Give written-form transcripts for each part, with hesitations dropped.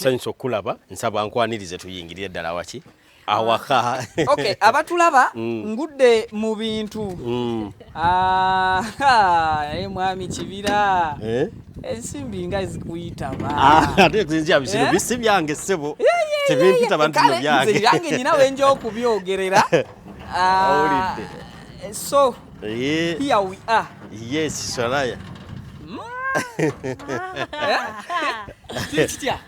musanyusa okulaba nsaba nkwanirize tuyingirire ddala waki awaka. Okay, abatulaba ngudde mu bintu. Mwami Kibira. Ensimbi nga zikuyitaba. Ate kuzinjira bisiro bisi byange ssebo. Tebimpita bantu byange. Byange nina wenjo okubyogerera. So here we are. Yes, Soraya. Kitya.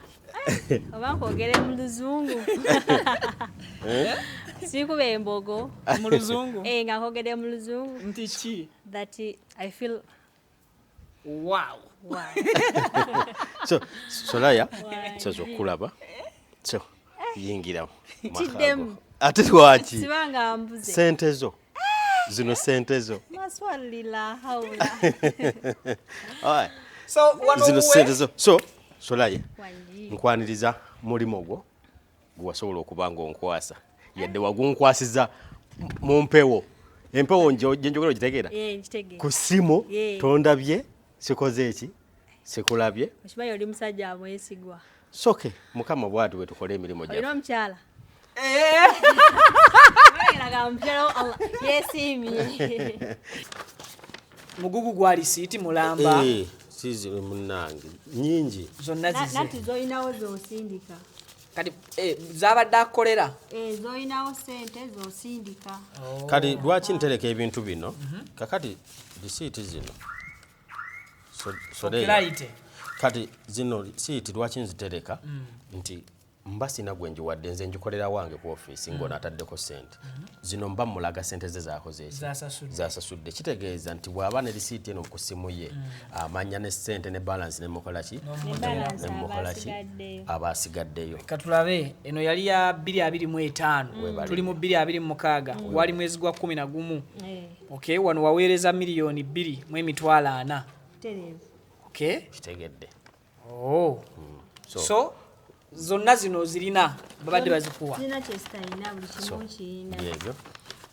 Abankogere mu luzungu. Sikube embogo mu luzungu. Nga nkogere mu luzungu. Nti ki? That I feel wow. So Soraya, so kulaba. So yingira. Tidem. Ate lwaki? Sibanga mbuze. Sentezo. Zino sentezo. Maswalila haula. Alright. So wano zino sentezo. So Soraya. Nkwaniriza mulimo gwo gwasobola okubanga onkwasa yadde wagunkwasiza mu mpewo empewo njenjogero gitegeera ku simu tondabye sikoze eki sikulabye okimanyi oli musajja amwesigwa soke mukama bwatu bwe tukola emirimu gyaffe olina omukyala yesimye mugugu gwali siiti mulamba sizi munange nyingi zonna nati zoyinawo zosindika kati zabadde akolera zoyinawo sente zosindika kati lwaki ntereka ebintu bino kakati risiiti zino kati zino siiti lwaki nzitereka nti mba sina gwe njiwadde nze njikolera wange ku office ng'ono ataddeko sente zino mba mulaga sente ze zakoze zasasudde kitegeeza nti bw'aba ne risiiti eno ku simu ye amanya ne sente ne balance ne mukola ki aba asigaddeyo katulabe eno yali ya 225 tuli mu 226 wali mwezi gwa 11 okay wano waweereza milioni 2 mu emitwalo 4 okay kitegedde so zonna zino zirina babadde bazikuwa zina kyesitayina buli kimu kirina yebyo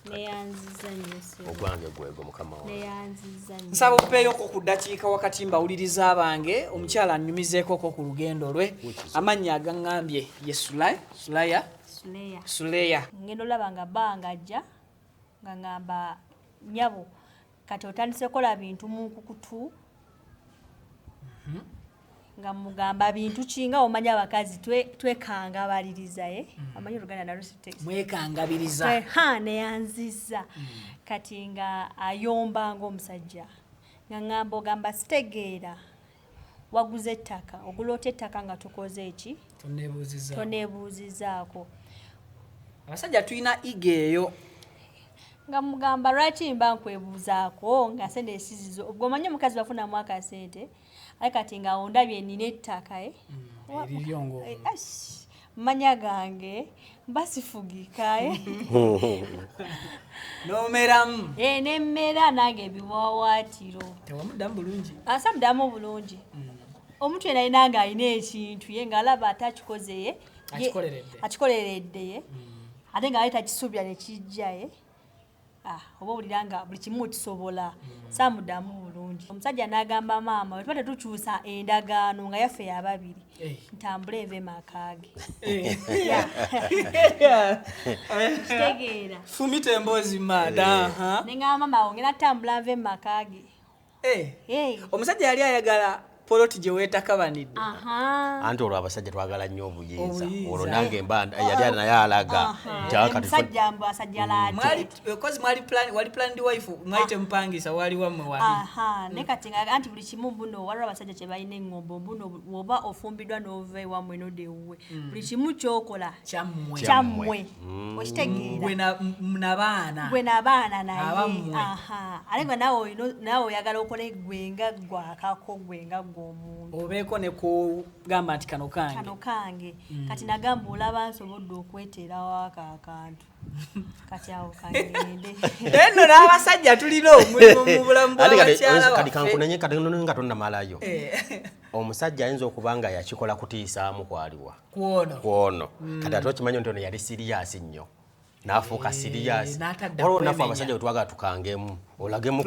neyanziza nnyo ogwange gwego mukama wange neyanziza nnyo nsaba opeeyoko ku ddakiika wakati mbawuliriza abange omukyala annyumizeekoko ku lugendo lwe amannya agaŋŋambye ye Suleya ngenda olaba nga bangajja nga ŋŋamba nyabo kati otandise kola bintu mu nkukutu nga mugamba bintu kinga omanya abakazi twekangabaliriza amanyi oluganda nalwo mwekangabiriza neyanziza kati nga ayomba ng'omusajja nga ŋŋamba ogamba sitegeera waguze ettaka oguloota ettaka nga tukoze eki toneebuuzizaako abasajja tulina iga eyo nga mugamba lwaki mba nkwebuuzaako nga sente esizizo ubwo omanyi omukazi bafunamu akasente aye kati nga ondabye nina ettaka manya gange mbasifugika nomeramu nemmera nange ebiwawaatiro tewamuddamu bulungi asamuddamu bulungi omuntu yena alina nga alina ekintu ye ng'alaba ate akikoze akikoleredde ate nga ale takisuubira nekijja oba owulira nga buli kimu kisobola saamuddamu bulungi omusajja n'agamba maama bwe tuba tetukyusa endagaano nga yaffe yababiri ntambula enva emakaage kitegeera fumita emboozi maada neŋŋamba maama ongera ntambula nva emakaage omusajja yali ayagala poloti gye weetakabanidde anti olwo abasajja twagala nnyo obuyinza olwo nange mba yali naye alaga omusajja mbu asajja wali planned wife mwali temupangisa wali wammwe wali ne kati anti buli kimu buno waliwo abasajja kye balina eŋŋombo buno woba ofumbiddwa n'ova ewammwe nodewuwe buli kimu kyokola kyammwe okitegeera gwe n'abaana naye ate nga naawe oyagala okole gwenga gwakako gwenga obeeko ne kugamba nti kano kange kati nagamba olaba nsobodde okweterawo akantu kati awo kagende eno n'abasajja tulina omulimu mu bulamu bw'abakyala kati kankunenye kati nga tonnamalayo omusajja ayinza okuba nga yakikola kutiisaamu kwaliwa kwono kati ate okimanyi nti ono yali siriyasi nnyo nafuuka serious waliwo nafe abasajja wetwaga tukangemu olagemu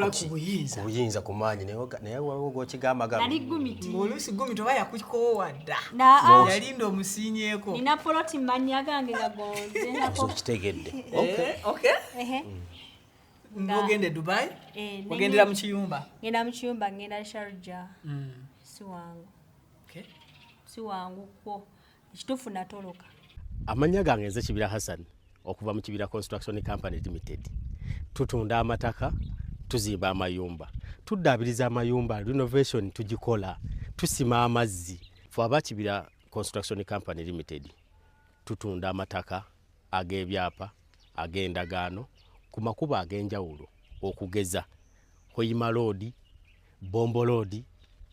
kuyinza ku maanyi naye waliwo gokigamba oluusi gumiti oba yakukoowa dda yalinda omusiinyeeko nina poloti manya gange kitegedde ng'ogende Dubai ogendera mu kiyumba ngenda Sharjah si wangu kwo ekituufu natoloka. Amanya gange nze Kibira Hassan okuva mu Kibira Construction Company Limited. Tutunda amataka, tuzimba amayumba, tuddaabiriza amayumba, renovation tugikola, tusima amazzi. Ffe aba Kibira Construction Company Limited tutunda amataka ag'ebyapa ag'endagaano ku makubo ag'enjawulo okugeza Hoima Road, Bombo Road,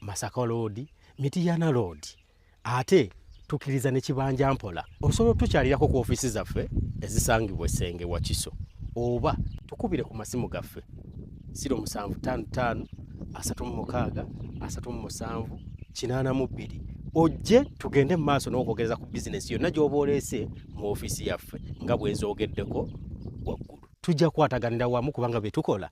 Masaka Road, Mityana Road. Ate tukiriza ne Kibanja Mpola osobola tukyalirako ku ofisi zaffe ezisangibwa Senge wa Kiso oba tukubire ku masimu gaffe 0755 36 37 82 ojje tugende mu maaso n'okwogereza ku bizinesi yonna gy'oba oleese mu ofisi yaffe nga bw'enzoogeddeko waggulu. Tujja kwataganira wamu kubanga bye tukola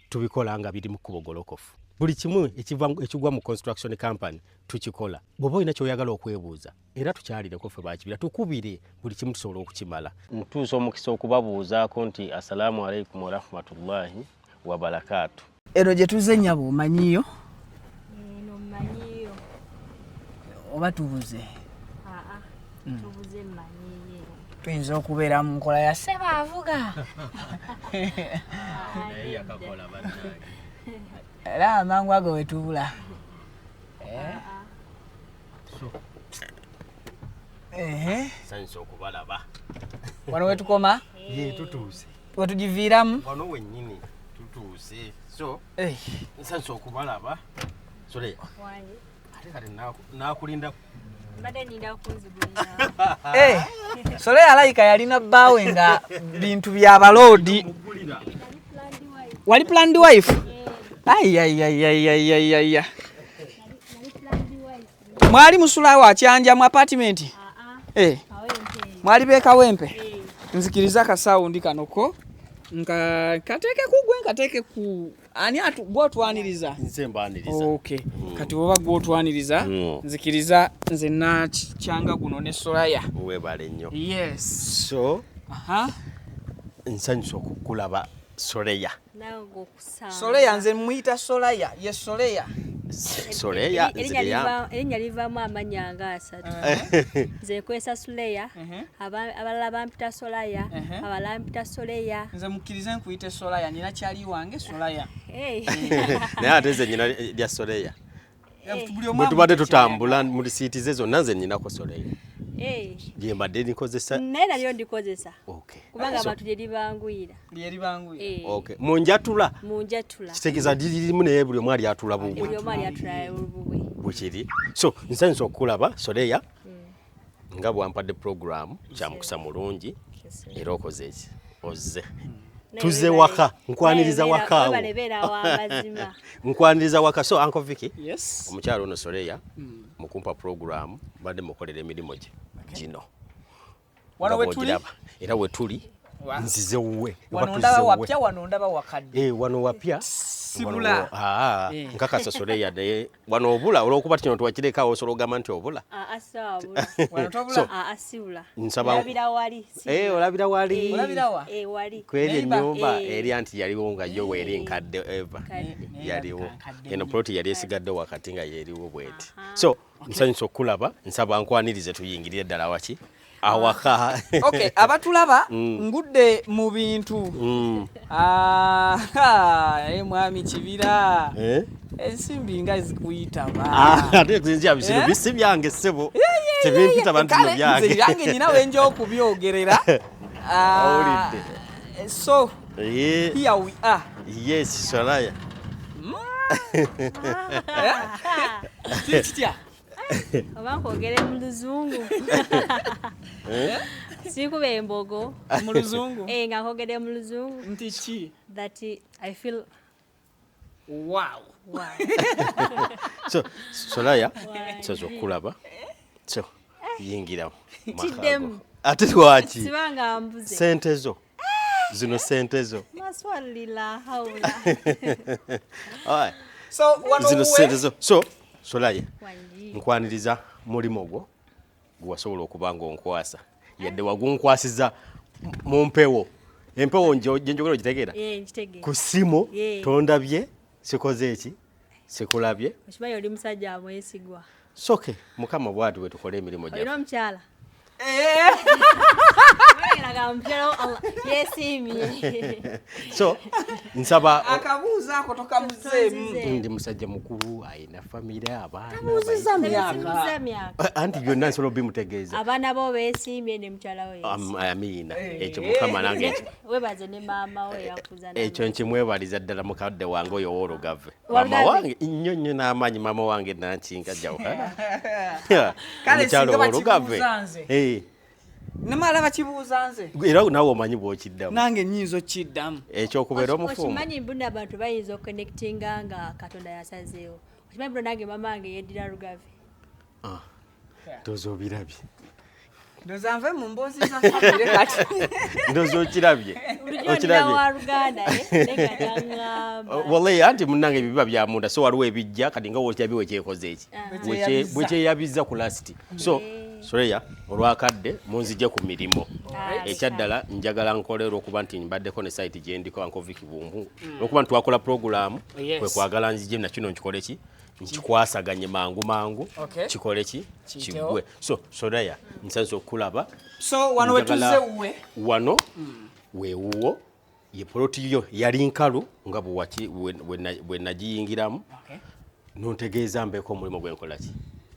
tubikola nga biri mu kkubo golokofu. Buli kimu ekigwa mu construction company tukikola. Bw'oba olina ky'oyagala okwebuuza era tukyalireko ffe ba Kibira tukubire buli kimu tusobola okukimala. Ntuusa omukisa okubabuuzaako nti assalamu alaikum wa rahmatullahi wa barakatuh. Ero gye tuze nnyabo omanyiyo? Eno mmanyiyo. Oba tubuze? Tubuze mmanyiyo. Tuyinza okubeera mu nkola ya Sebaavuga. Yakakola bannange. Era amangu ago wetubula. Sanyiza okubalaba. Wano wetukoma? Tutuuse. Wetugiviiramu? Wano wennyini tutuuse. So, sanyiza okubalaba. Sole. Ate kati naakulinda. Mbadde nninda kunzigulira. Sole alayika yalina bbaawe nga bintu bya baloodi. Wali planned wife? Ai. Mwali musula wa kyanja mu apartment? Mwali beeka wempe? Nzikiriza kasawundi kanoko nka kateke kugwe nkateke ku ani gwotwaniriza nze mbaniriza. Okay. Kati woba gwotwaniriza nzikiriza nze na kyanga guno ne Soraya. Webale nnyo. Yes. So nsanyusa okukulaba Soraya. Soraya nze muyita Soraya. Ye Soraya. Soraya erinnya livaamu amanya nga asatu. Nze kwesa Soraya, abalala bampita Soraya, abalala bampita Soraya. Nze mukkirize nkuyite Soraya, nina kyali wange Soraya. Naye ate nze nnyina lya Soraya. Bwe tubadde tutambula mu lisiiti ze zonna nze nnyinako Soraya. Gye mbadde nikozesa. Naye nalyo ndikozesa. Okay. Kubanga abantu lye libanguyira. Okay. Munjatula. Kitegeeza lirimu naye buli omu alyatula bubwe. Buli omu alyatula bubwe. Bukiri. So nsanyusa okulaba Soraya nga bwampadde program kya mukisa mulungi era okoze eki ozze. Tuze waka nkwaniriza waka. Nkwaniriza waka. So Uncle Vicky. Yes. Omukyalo ono Soraya mukumpa program badde mukolera emirimu gye gino. Wano wetuli? Era wetuli nzize wuwe. Wano ndaba wapya wano ndaba wakadde. Wano wapya. Sibula. Nkakasa Soraya naye wano obula olw'okuba kino twakireka osobola ogamba nti obula. Asabula. Wano tobula? Asibula. Nsaba. Olabira wali. Olabira wali. Olabira wa? Wali. Kweri ennyumba eri anti yaliwo nga yo weeri nkadde Eva. Yaliwo. Eno ploti yali esigadde wakati nga yeriwo bweti. So nsanyusa okulaba nsaba nkwanirize tuyingirire ddala waki awaka. Okay, abatulaba ngudde mu bintu. Mwami Kibira. Ensimbi nga zikuyitaba. Ate kuzinzya bisiru bisi byange ssebo. Tebimpita bantu byange. Nze yange nina wenje okubyogerera. So here we are. Yes, Soraya. Kitya? Oba nkwogere mu Luzungu. Sikuba embogo. Mu Luzungu? Nga nkwogere mu Luzungu. Nti ki? That I feel wow. So Soraya, nsazo okulaba. So yingira Kiddemu. ate lwaki sibanga mbuze sente zo zino sente zo maswalila haula alright so wano zino sente zo so Solaye nkwaniriza mulimo gwo gwasobola okubanga onkwasa yadde wagunkwasiza mu mpewo empewo njogero gitegeera ku simu tondabye sikoze eki sikulabye okimanyi oli musajja amwesigwa soke mukama bwatu bwe tukola emirimu gyaffe olina omukyala so nsaba akabuuza ako tokamuzeemu ndi musajja mukulu ayina famire abaana myaka anti byonna nsobola obimutegeeza abaana bo beesiimye ne mukyala we amiina ekyo mukama nange webaze ne maama we yakuza ekyo nkimwebaliza ddala mukadde wange oyo woolugave maama wange nnyo nnyo n'amaanyi maama wange nankinga jawukana omukyalo woolugave nemala bakibuuza nze era nawe omanyi bw'okiddamu nange nnyinza okiddamu ekyokubeera omufumbo okimanyi mbuna abantu bayinza okonectinga nga katonda yasazeewo okimanyi mbuna nange mama wange yeddira lugave ndoza obirabye ndoza nve mu mboozi za famire kati ndoza okirabye wa Luganda nekatangamba wallahi anti munnange ebibiba bya munda so waliwo ebijja kati nga wokirabye wekyekoze eki bwekyeyabiza ku lasti so Soleya olwakadde munzije ku mirimu ekyaddala njagala nkolera okuba nti mbaddeko ne site gye ndiko Uncle Kibumbu okuba nti twakola program kwe kwagala nzije na kino nkikole ki nkikwasaganye mangu kikole ki kigwe so Soleya nsanze okulaba so wano wetuze uwe wano weewuwo ye poloti yo yali nkalu nga bwe nagiyingiramu nontegeeza mbeko omulimu gwenkola ki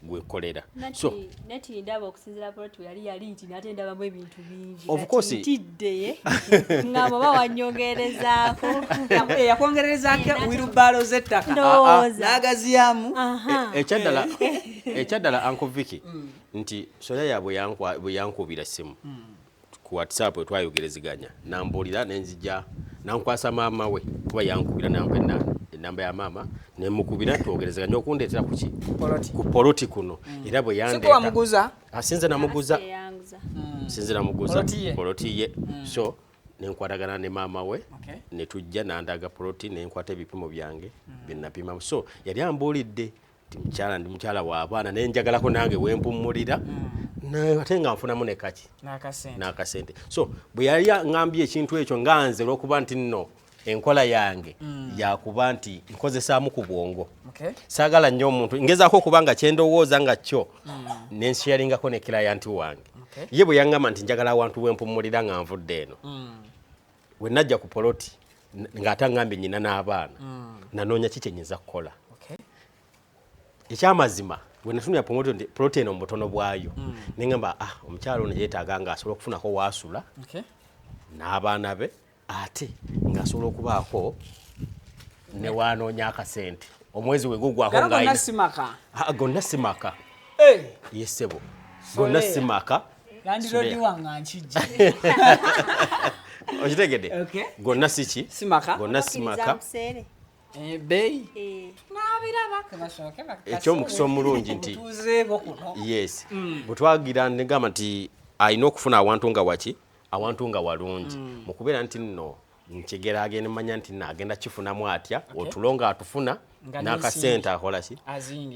gwekolera so nati ndaba okusinzira poloti yali nti nate ndabamu ebintu bingi of course tidde ngabo bawanyongerezaako yakwongererezaako wirubalo z'ettaka n'agaziyamu ekyaddala Uncle Vicky nti Soleya bwe yankubira simu ku WhatsApp twayogereziganya nambuulira nenzija nankwasa maama we kuba yankubira namba ya maama nemukubira twogerezeganya okundeetera kuki ku poloti kuno era bwe yandeeta sinze namuguza poloti ye so nenkwatagana ne maama we netujja nandaga poloti nenkwata ebipimo byange byenapima so yali ambuulidde ti mukyala ndi mukyala w'abaana nenjagalako nange wempummulira ate nga nfunamu nekaki n'akasente so bwe yali ngambye ekintu ekyo nga nze olw'okuba nti nno enkola yange yakuba nti nkozesaamu ku bwongo saagala nnyo omuntu ngezaako okuba nga kyendowooza nga kyo nensharingako ne kilayanti wange ye bwe yaŋŋamba nti njagala awantu wempummulira nga nvudde eno we najja ku poloti ng'ate aŋŋambye nnyina n'abaana nanoonya ki kyenyinza kukola ekyamazima bwe natunira poloti eno mu butono bwayo neŋŋamba omukyalo ono yeetaaga nga asobola okufunako waasula n'abaana be ate ng'asobola okubaako ne waanoonya akasente omwezi we gugwako gonna simaka yesebo gonna simaka okitegedde gonna siki gonna simaka ekyomukisa omulungi nti yes bwe twagira negamba nti alina okufuna awantu nga waki awantu nga walungi mukubeera nti nno nkigeragenda manya nti nagenda kifunamu atya otulo nga atufuna n'akasente akola ki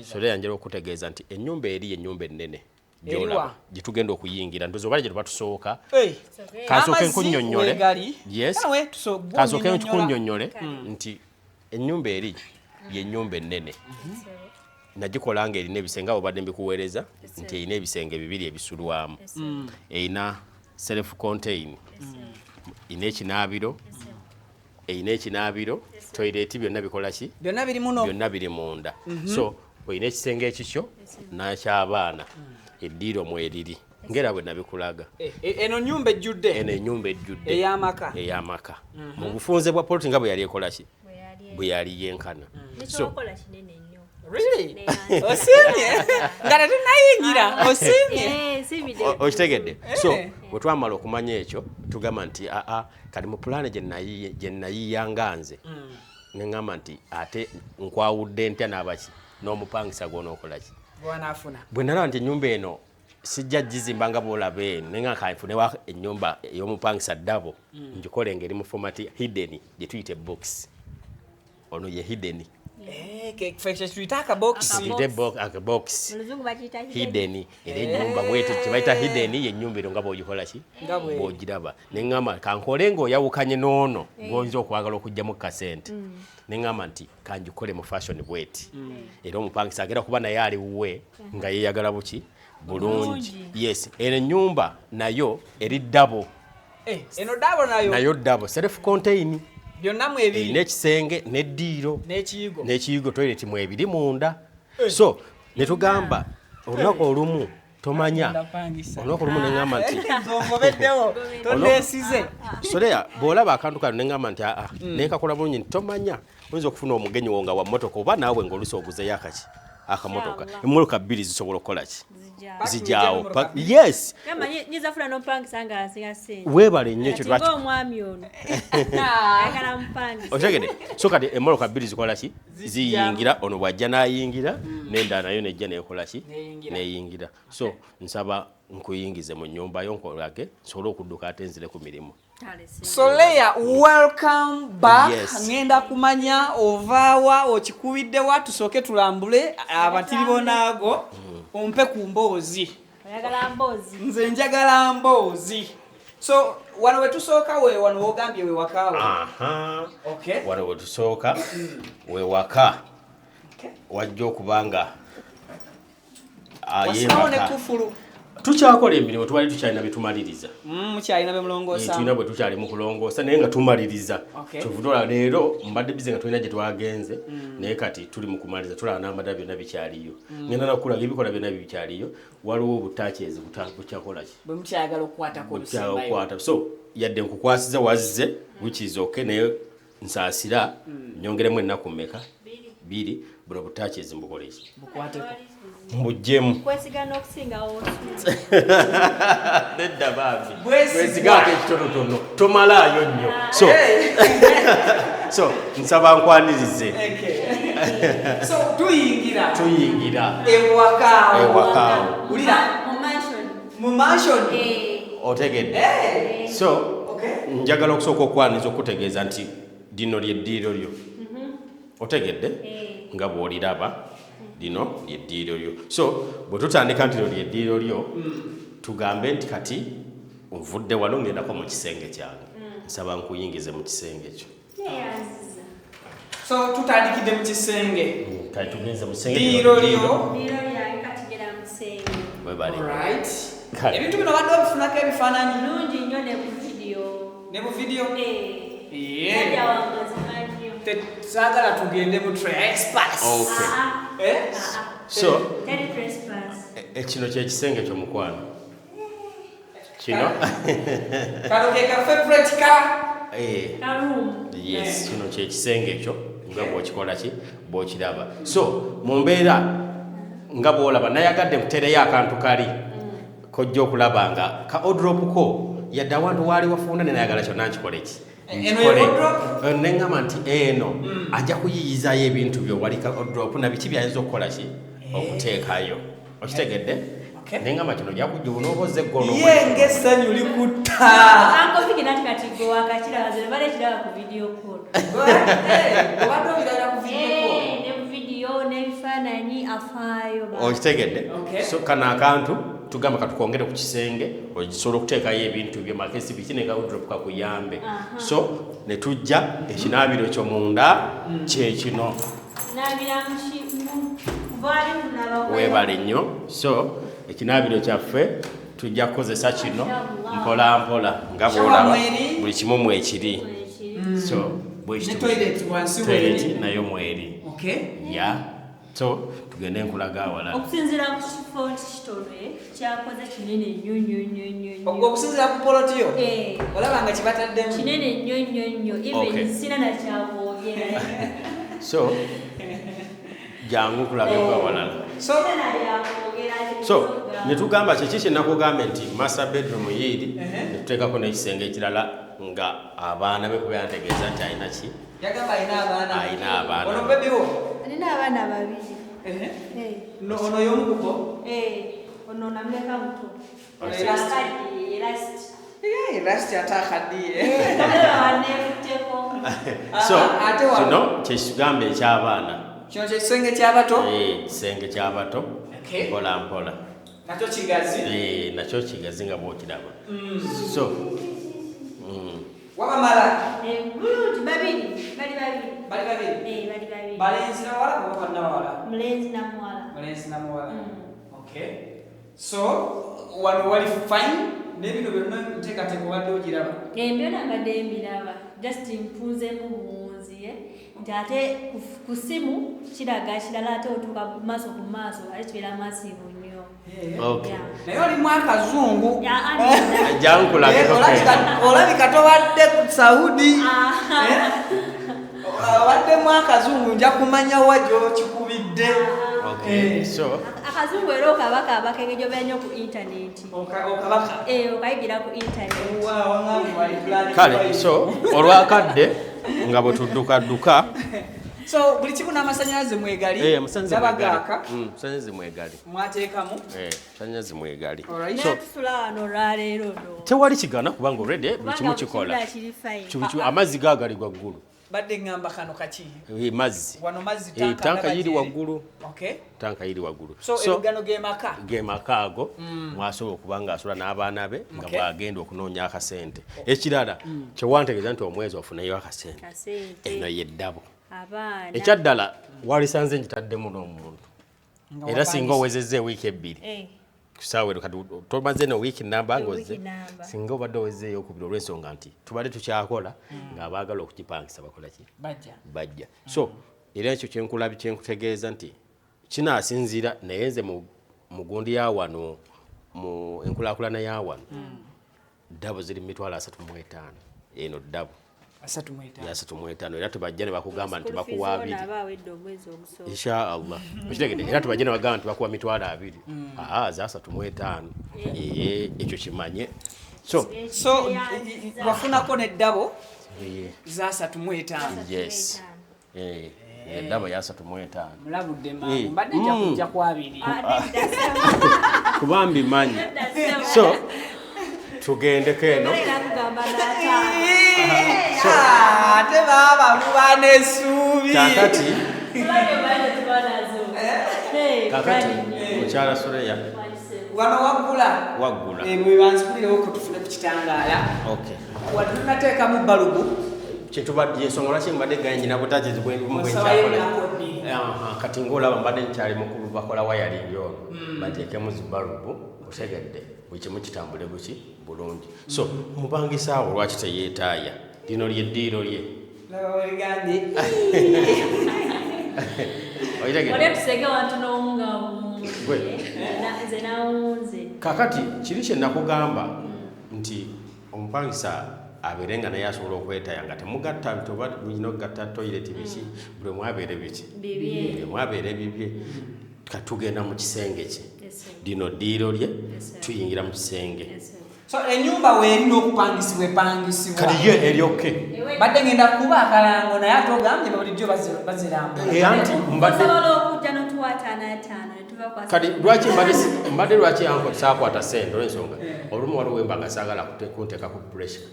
Soleya njala okutegeeza nti ennyumba eri ennyumba ennene gyolaba gyetugenda okuyingira ndozi obala gye tuba tusooka kansooke nkunnyonnyole kansooke nkunnyonnyole nti ennyumba eri yennyumba ennene nagikola nga erina ebisenge abo badde mbikuweereza nti erina ebisenge bibiri ebisulwamu erina self contain erina ekinaabiro toilet byonna bikola ki byonna biri munda so olina ekisenge ekikyo n'akyabaana eddiiro mweriri ngera bwe nabikulaga eno ennyumba ejjudde ey'amaka mu bufunze bwa poloti nga bwe yali ekola ki bwe yali yenkana so nga tetunayingira osiimye okitegedde so bwe twamala okumanya ekyo tugamba nti kati mu pulaani gye nayiyanga nze neŋŋamba nti ate nkwawudde ntya n'abaki n'omupangisa gw'onookola ki bwe nalaba nti ennyumba eno sijja gizimba nga bwolabe nenga kanfunewa ennyumba ey'omupangisa ddabo njikole ngeri mu format hidden gye tuyite box ono ye hidden box hidden era ennyumba bwete kyebayita hidden yennyumba ero nga bwogikola ki bwogiraba neŋŋamba kankole ng'oyawukanye n'ono gw'oyinza okwagala okugyamu kasente neŋŋamba nti kanjikole mu fashion bweti era omupangisa agenda kuba naye ali wuwe nga yeeyagala buki bulungi yes eno ennyumba nayo eri ddabo nayo ddabo self contain n'ekisenge n'eddiiro n'ekiyigo toilet mu ebiri munda so ne tugamba olunaku olumu tomanya olunaku olumu neŋŋamba nti soleya bw'olaba akantu kano neŋŋamba nti nenkakola bulungi nti tomanya oyinza okufuna omugenyi wo nga wa mmotoka oba naawe ng'olusi oguzeyo akaki akamotoka emmotoka bbiri zisobola okukola ki zijaawo yes weebale nnyo ekyo otegede so kati emmotoka bbiri zikola ki ziyingira ono bw'ajja n'ayingira n'endala nayo nejja neekola ki neeyingira so nsaba nkuyingize mu nnyumba yo nkolage nsobole okudduka ate nzire ku mirimu Soleya, welcome back. Ngenda kumanya ovaawa okikubiddewa tusooke tulambule abatiri bonaago ompe ku mboozi. Nze njagala mboozi. So wano we tusooka wano wogambye we wakaawo. Okay. Wano we tusooka we waka. Wajja okubanga ayebaka. Kufulu. Tukyakola emirimu twali tukyalina bitumaliriza. Mukyalina bemulongoosa. Tulina bwe tukyali mu kulongoosa naye nga tumaliriza. Kyovutola leero mbadde bize nga tulina gye twagenze naye kati tuli mu kumaliriza tulaba n'amada byonna bikyaliyo. Ngenda nakulaga ebikola byonna bikyaliyo waliwo obutakyezi bukyakola ki. Bwe mukyagala okukwatako olusembayo. So yadde nkukwasiza wazze which is okay naye nsaasira nyongeremu ennaku mmeka 2 buno butakyezi mbukole ki. Bukwateko. Mbujjemu kwesigana okusingawo nedda baabi bwesigako ekitonotono tomalaayo nnyo so nsaba nkwanirize so tuyingira ewakaawo mu mansion otegedde so njagala okusooka okwaniriza okutegeeza nti dino lyeddiiro lyo otegedde nga bw'oliraba lino lyeddiiro lyo so bwe tutandika nti lyeddiiro lyo tugambe nti kati nvudde wano ngendako mu kisenge kyange nsaba nkuyingize mu kisenge ekyo so tutandikidde mu kisenge kati tugenze mu kisenge ebintu bino badde obifunako ebifaananyi nungi nnyo ne mu vidiyo saagala tugende mu trespass. So kino kyekisenge ky'omukwano kino kano ke ka favorite ka yes kino kyekisenge ekyo nga bw'okikola ki bw'okiraba so mu mbeera nga bw'olaba nayagadde nkutereyo akantu kali kojja okulaba nga ka odrop ko yadde awantu waali wafunda nenayagala kyonna nkikole ki neŋŋamba nti eno ajja kuyiyizayo ebintu byo wali ka odrop na biki byayinza okukola ki okuteekayo okitegedde neŋŋamba kino jakujja onooboza eggono ye ng'essanyu likutta okitegedde so kano akantu tugamba katukongere ku kisenge ogisobola okuteekayo ebintu byo makesi biki ne gaudrop kakuyambe so ne tujja ekinaabiro ekyo munda kyekino weebale nnyo so ekinaabiro kyaffe tujja kukozesa kino mpola mpola nga bwolaba buli kimu mwekiri so toilet nayo mweri so tugende nkulaga awalala okusinziira ku kifo kitone kyakoze kinene nnyo okusinziira ku polotiyo olaba nga kibataddemu kinene nnyo even sina nakyabwogera so jangu kulaga awalala so netugamba kyeki kyenakugambe nti master bedroom yiri netuteekako n'ekisenge ekirala nga abaana be kubeyantegeeza nti alina ki yagamba alina abaana ono bebiwo alina abaana babiri ono y'omukubo ono namleka muto Elasti atakaddiye. So kino kyekigamba eky'abaana. Kino kyekisenge ky'abato? Kisenge ky'abato. Mpola mpola. Nakyo kigazi? Nakyo kigazi nga bw'okiraba. So wabamala? Babiri. Bali babiri? Balenzi na muwala oba bonna bawala? Mulenzi na muwala. Mulenzi na muwala. Okay. So wano wali fine? Nebino byonna nteekateeka obadde ogiraba? Byonna mbadde mbiraba. Just mpunzemu buwunzi nti ate ku ssimu kiraga kirala ate otuuka maaso ku maaso ate kibeera masiivu nnyo. Naye olimu akazungu. Olabika tobadde ku Saudi. Obaddemu akazungu nja kumanya wa gy'okikubidde. Akazungu era okabaka engeri gy'obeera nnyo ku intaneti. Okabaka? Okayigira ku intaneti. Kale so olwakadde nga bwe tudduka so buli kimu n'amasannyalaze mwegali nabagaaka amasannyalaze mwegali mwateekamu amasannyalaze mwegali tusula wano olwaleero no tewali kigaana kubanga already buli kimu kikola amazzi gaagali gwaggulu badde ngamba kano kaki mazzi wano mazzi tanka yiri waggulu okay tanka yiri waggulu so ebigano gemaka ago mwasobola okubanga asula n'abaana be nga bwagenda okunoonya akasente ekirala kyewantegeeza nti omwezi ofuneyo akasente eno yeddabo ekyaddala walisanze nkitaddemu n'omuntu era singa owezezza ewiiki ebbiri kusaawe tomaze no wiiki namba ngoze singa obadde owezzeeyo okubira olw'ensonga nti tubadde tukyakola ng'abaagala okukipangisa bakola ki bajja so era ekyo kyenkutegeeza nti kinaasinziira naye nze mu gundi ya wano mu enkulaakulana ya wano ddabo ziri mu 35 eno ddabo 35 era tubajja ne bakugamba nti bakuwa 2 inshallah mukitegedde era tubajja ne bagamba nti bakuwa 20 za 35 ekyo kimanye so bafunako neddabo za 35 yes eddabo ya 35 mulabudde mangu mbadde nja kujja ku 2 kubambi manyi so tugendeko eno ate baba muba n'essuubi kakati mukyala Sureya wano waggula mwe banzibulirewo ko tufune ku kitangaala wadde tunateekamu balubu kyetubadde ensonga lwaki mbadde ganyina butagizi bwekyakola kati ngaolaba mbadde nkyali mukulu bakola wayalingi ono bateekemu zibalubu otegedde buli kimu kitambule buki bulungi so mubangisaawo lwaki teyeetaaya lino lyeddiiro lye kakati kiri kye nakugamba nti omupangisa abeere nga naye asobola okwetaaya nga temugatta bulina okugatta toyireti biki buli mwabeere biki mwabeere bibye katugenda mu kisenge kye lino ddiiro lye tuyingira mu kisenge so enyumba weerina okupangisibwa epangisibwa kati ye eryoke badde ngenda kuba akalango naye ate ogambye bulijjo bazirambula anti kati lwaki mbadde lwaki yanko saakwata sente olw'ensonga olumu waliwo wemba nga saagala kunteeka ku pressure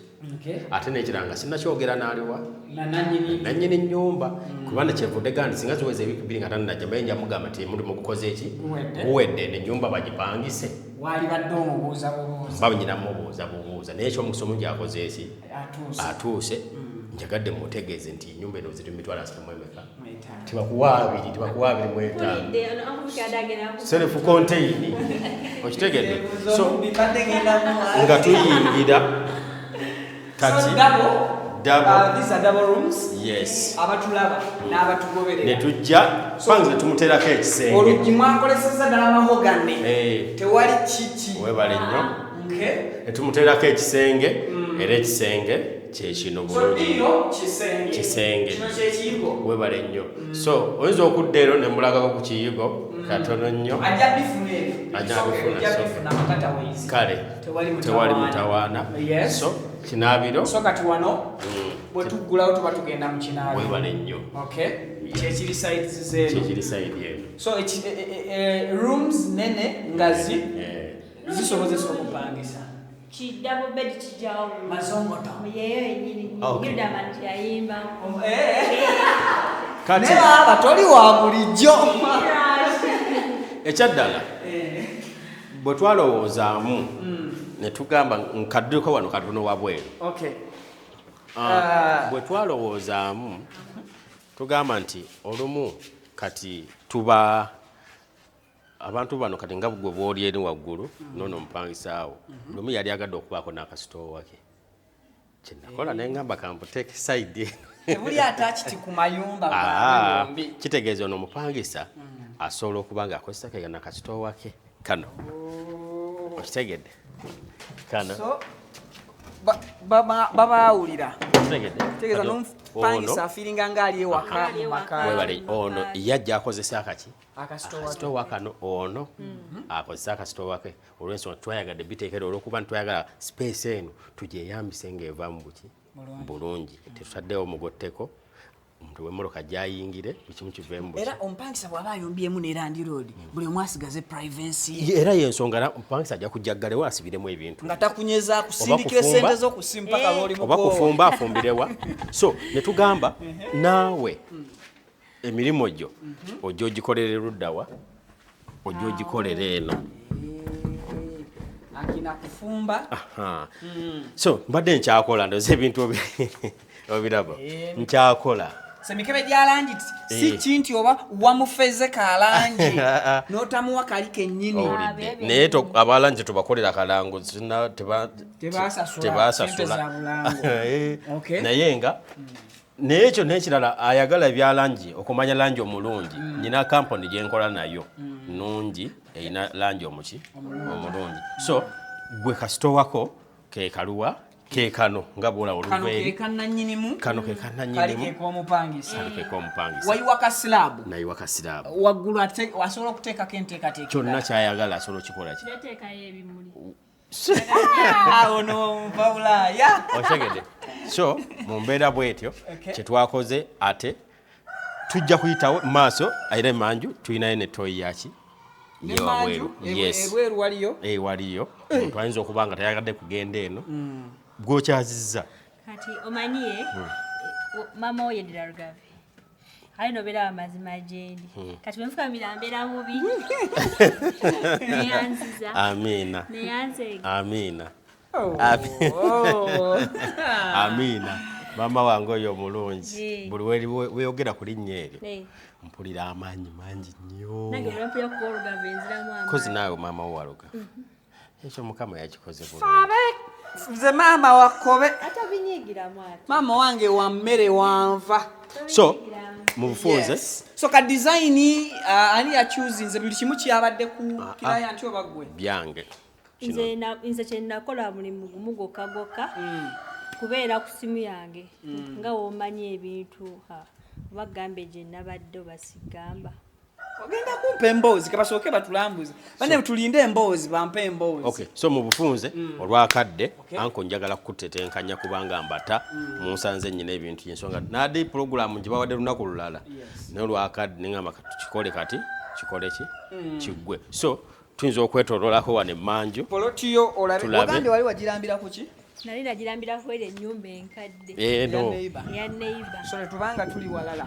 ate nekiranga sinnakyogera n'aliwa nannyini nnyumba kubanga kyevudde gandi singa ziweza ebiiki 2 nga tanajja mbaye nja mugamba nti mulimu gukoze eki guwedde n'ennyumba bagipangise walibadde omubuuza banyina mubuuza naye ekyomukisa omungi akoze eki atuuse njagadde mutegeeze nti ennyumba eno ziri 35 tibakuwa 2 self contained okitegedde so nga tuyingira kati double rooms yes abatulaba n'abatugoberera netujja panze tumuterako ekisenge oluggi mwakoleseza ddala mahogany tewali kiki webale nnyo netumuterako ekisenge era ekisenge kyekino bulungi kisenge webale nnyo so oyinza okudda ero nemulagako ku kiyigo katono nnyo ajja bifuna kale tewali mutawaana so kinaabiro so kati wano bwe tuggulawo tuba tugenda mu kinaabiro webale nnyo Chechiri side zero. Chechiri side yeah. So rooms nene ngazi zisobozesa okupangisa. Double bed chijawo. Mazongoto. Yeyo enyini. Yuda manti yayimba. Kati abatoli wa bulijjo. Ekyaddala. Bwe twalowoozaamu ne tugamba nkaddeko wano katono wabweru. Okay. Bwe twalowoozaamu tugamba nti olumu kati tuba abantu bano kati nga bugwe bw'oli eri waggulu noono omupangisaawo lumu yali agadde okubaako n'akasitoowa ke kye nakola ne ngamba kamputeeke sayidi ebuli atachiti ku mayumba kitegeeza ono omupangisa asobola okuba ng'akozesa ke n'akasitoowa ke kano okitegedde kano babaawulira tegeeza n'omupangisa afiiringa ng'ali ewaka mu maka ono yajja akozesa akaki akasitoowa kano ono akozesa akasitoowa ke olw'ensonga twayagadde biteekera olw'okuba ntwayagala space eno tugyeyambise ng'eva mu buki bulungi tetutaddewo mugotteko omuntu w'emmoloka gyayingire ekimu kiveemu buki era omupangisa bw'aba ayombyemu ne Land Road buli omu asigaze privacy era y'ensonga omupangisa ajja kujjaggalewo asibiremu ebintu nga takunyeza kusindikira sente z'okusimpaka lw'oli oba kufumba afumbirewa so ne tugamba naawe emirimu gyo ojja ogikolera eruddawa ojja ogikolera eno akina kufumba so mbadde nkyakola ndoza ebintu obiraba nkyakola semikebe gya langi si kinti oba wamufeze kalangi n'otamuwa kali kennyini naye abalangi tubakolera kalango tebasasula naye nga naye ekyo n'ekirala ayagala ebyalangi okumanya langi omulungi nyina kampuni gyenkola nayo nungi erina langi omulungi so gwe kasitowako kekaluwa kekano nga bwola oluveeri kano kekannanyinimu wayiwa kasirabu nayiwa kasirabu waggulu asobola okuteekako enteekateeka kyonna kyayagala asobola okikola ki ono mpawulaya otegedde so mu mbeera bwetyo kyetwakoze ate tujja kuyitawo maaso era emanju tulinayo ne toyi yaki yewabweru ebweru waliyo waliyo omuntu ayinza okuba nga tayagadde kugenda eno gwokyazizza kati omanyiye mama wo yedira Rugave alina obeera amazima gyendi kati bwenfuka mirambeera mubi neyanziza amiina neyanzeega amiina amiina mama wange oyo omulungi buli weeyogera ku linnya eryo mpulira amaanyi mangi nnyo kozi naawe maama wo waluga ekyo mukama yakikoze nze maama wakobe maama wange wa mmere wanva so mu bufunze so ka design ani yachuzinze buli kimu kyabadde ku kiraya nti obagwe byange nze kyenakola mulimu gumu gokka kubeera ku simu yange nga womanyi ebintu bagambe gye nabadde basigamba ogenda kumpa emboozi kabasooke batulambuze bane tulinde emboozi bampe emboozi okay so mu bufunze olwakadde anko njagala kutetenkanya kubanga mbata munsanze nnyina ebintu y'ensonga nadi program gye bawadde lunaku lulala naye olwakadde nengamba tukikole kati kikole ki kiggwe so tuyinza okwetololako wano emmanju polotiyo olabe ogande wali wagirambira ku ki nali nagirambirako eri ennyumba enkadde ya neighbor so netubanga tuli walala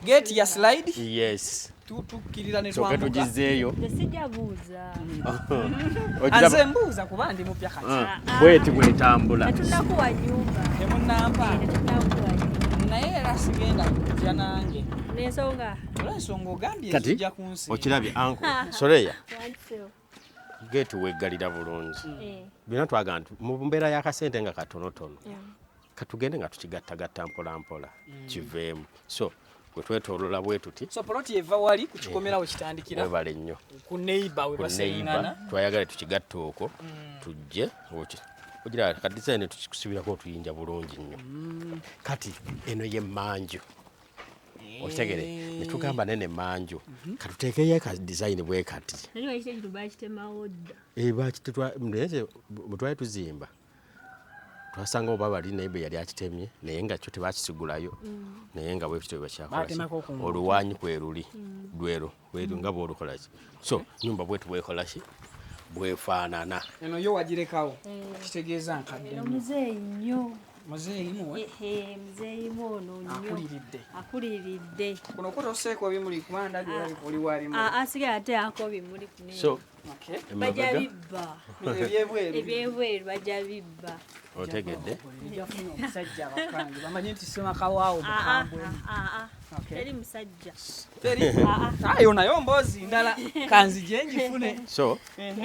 gate ya slide yes tukkirira ne twambuka tugizeeyo sijabuuza anze mbuuza kuba ndi mupya kati bweti bwetambula tunakuwa nyumba temunampa naye era sigenda kujja nange n'ensonga olw'ensonga ogambye kijja ku nsi okirabye anko soleya getu weggalira bulungi bina twaga nti mu mbeera y'akasente nga katonotono katugende nga tukigattagatta mpola mpola kiveemu so twetolola bwe tuti so poloti eva wali kukikomera wekitandikira webale nnyo ku neighbor we basengana twayagala tukigatta okwo tujje ogira kadizaine tukikusibirako tuyinja bulungi nnyo kati eno ye manju otegere netugamba nene manju katuteekeyo ka design bwe kati nani wayite kitu bakitema odda bakitwa mbese butwaye tuzimba twasanga oba bali naye be yali akitemye naye nga kyo tebakisigulayo naye nga bwe kityo bakyakola oluwanyi kweruli lwero weru nga bwolukola ki so nyumba bwetu bwekolaki bwefaanana eno yo wagirekawo kitegeeza nkadde muzeeyi nnyo muzeeyi muwe muzeeyi ono nnyo akuliridde kuno kutoseeko bimuli kubanda oli walimu asigaye ate ako bimuli so bajja bibba ebyebweru bajja bibba otegedde omusajja abakange bamanyi nti semakawaawo mukambwe teri musajja ayo nayo mboozi ndala kanzije njifune so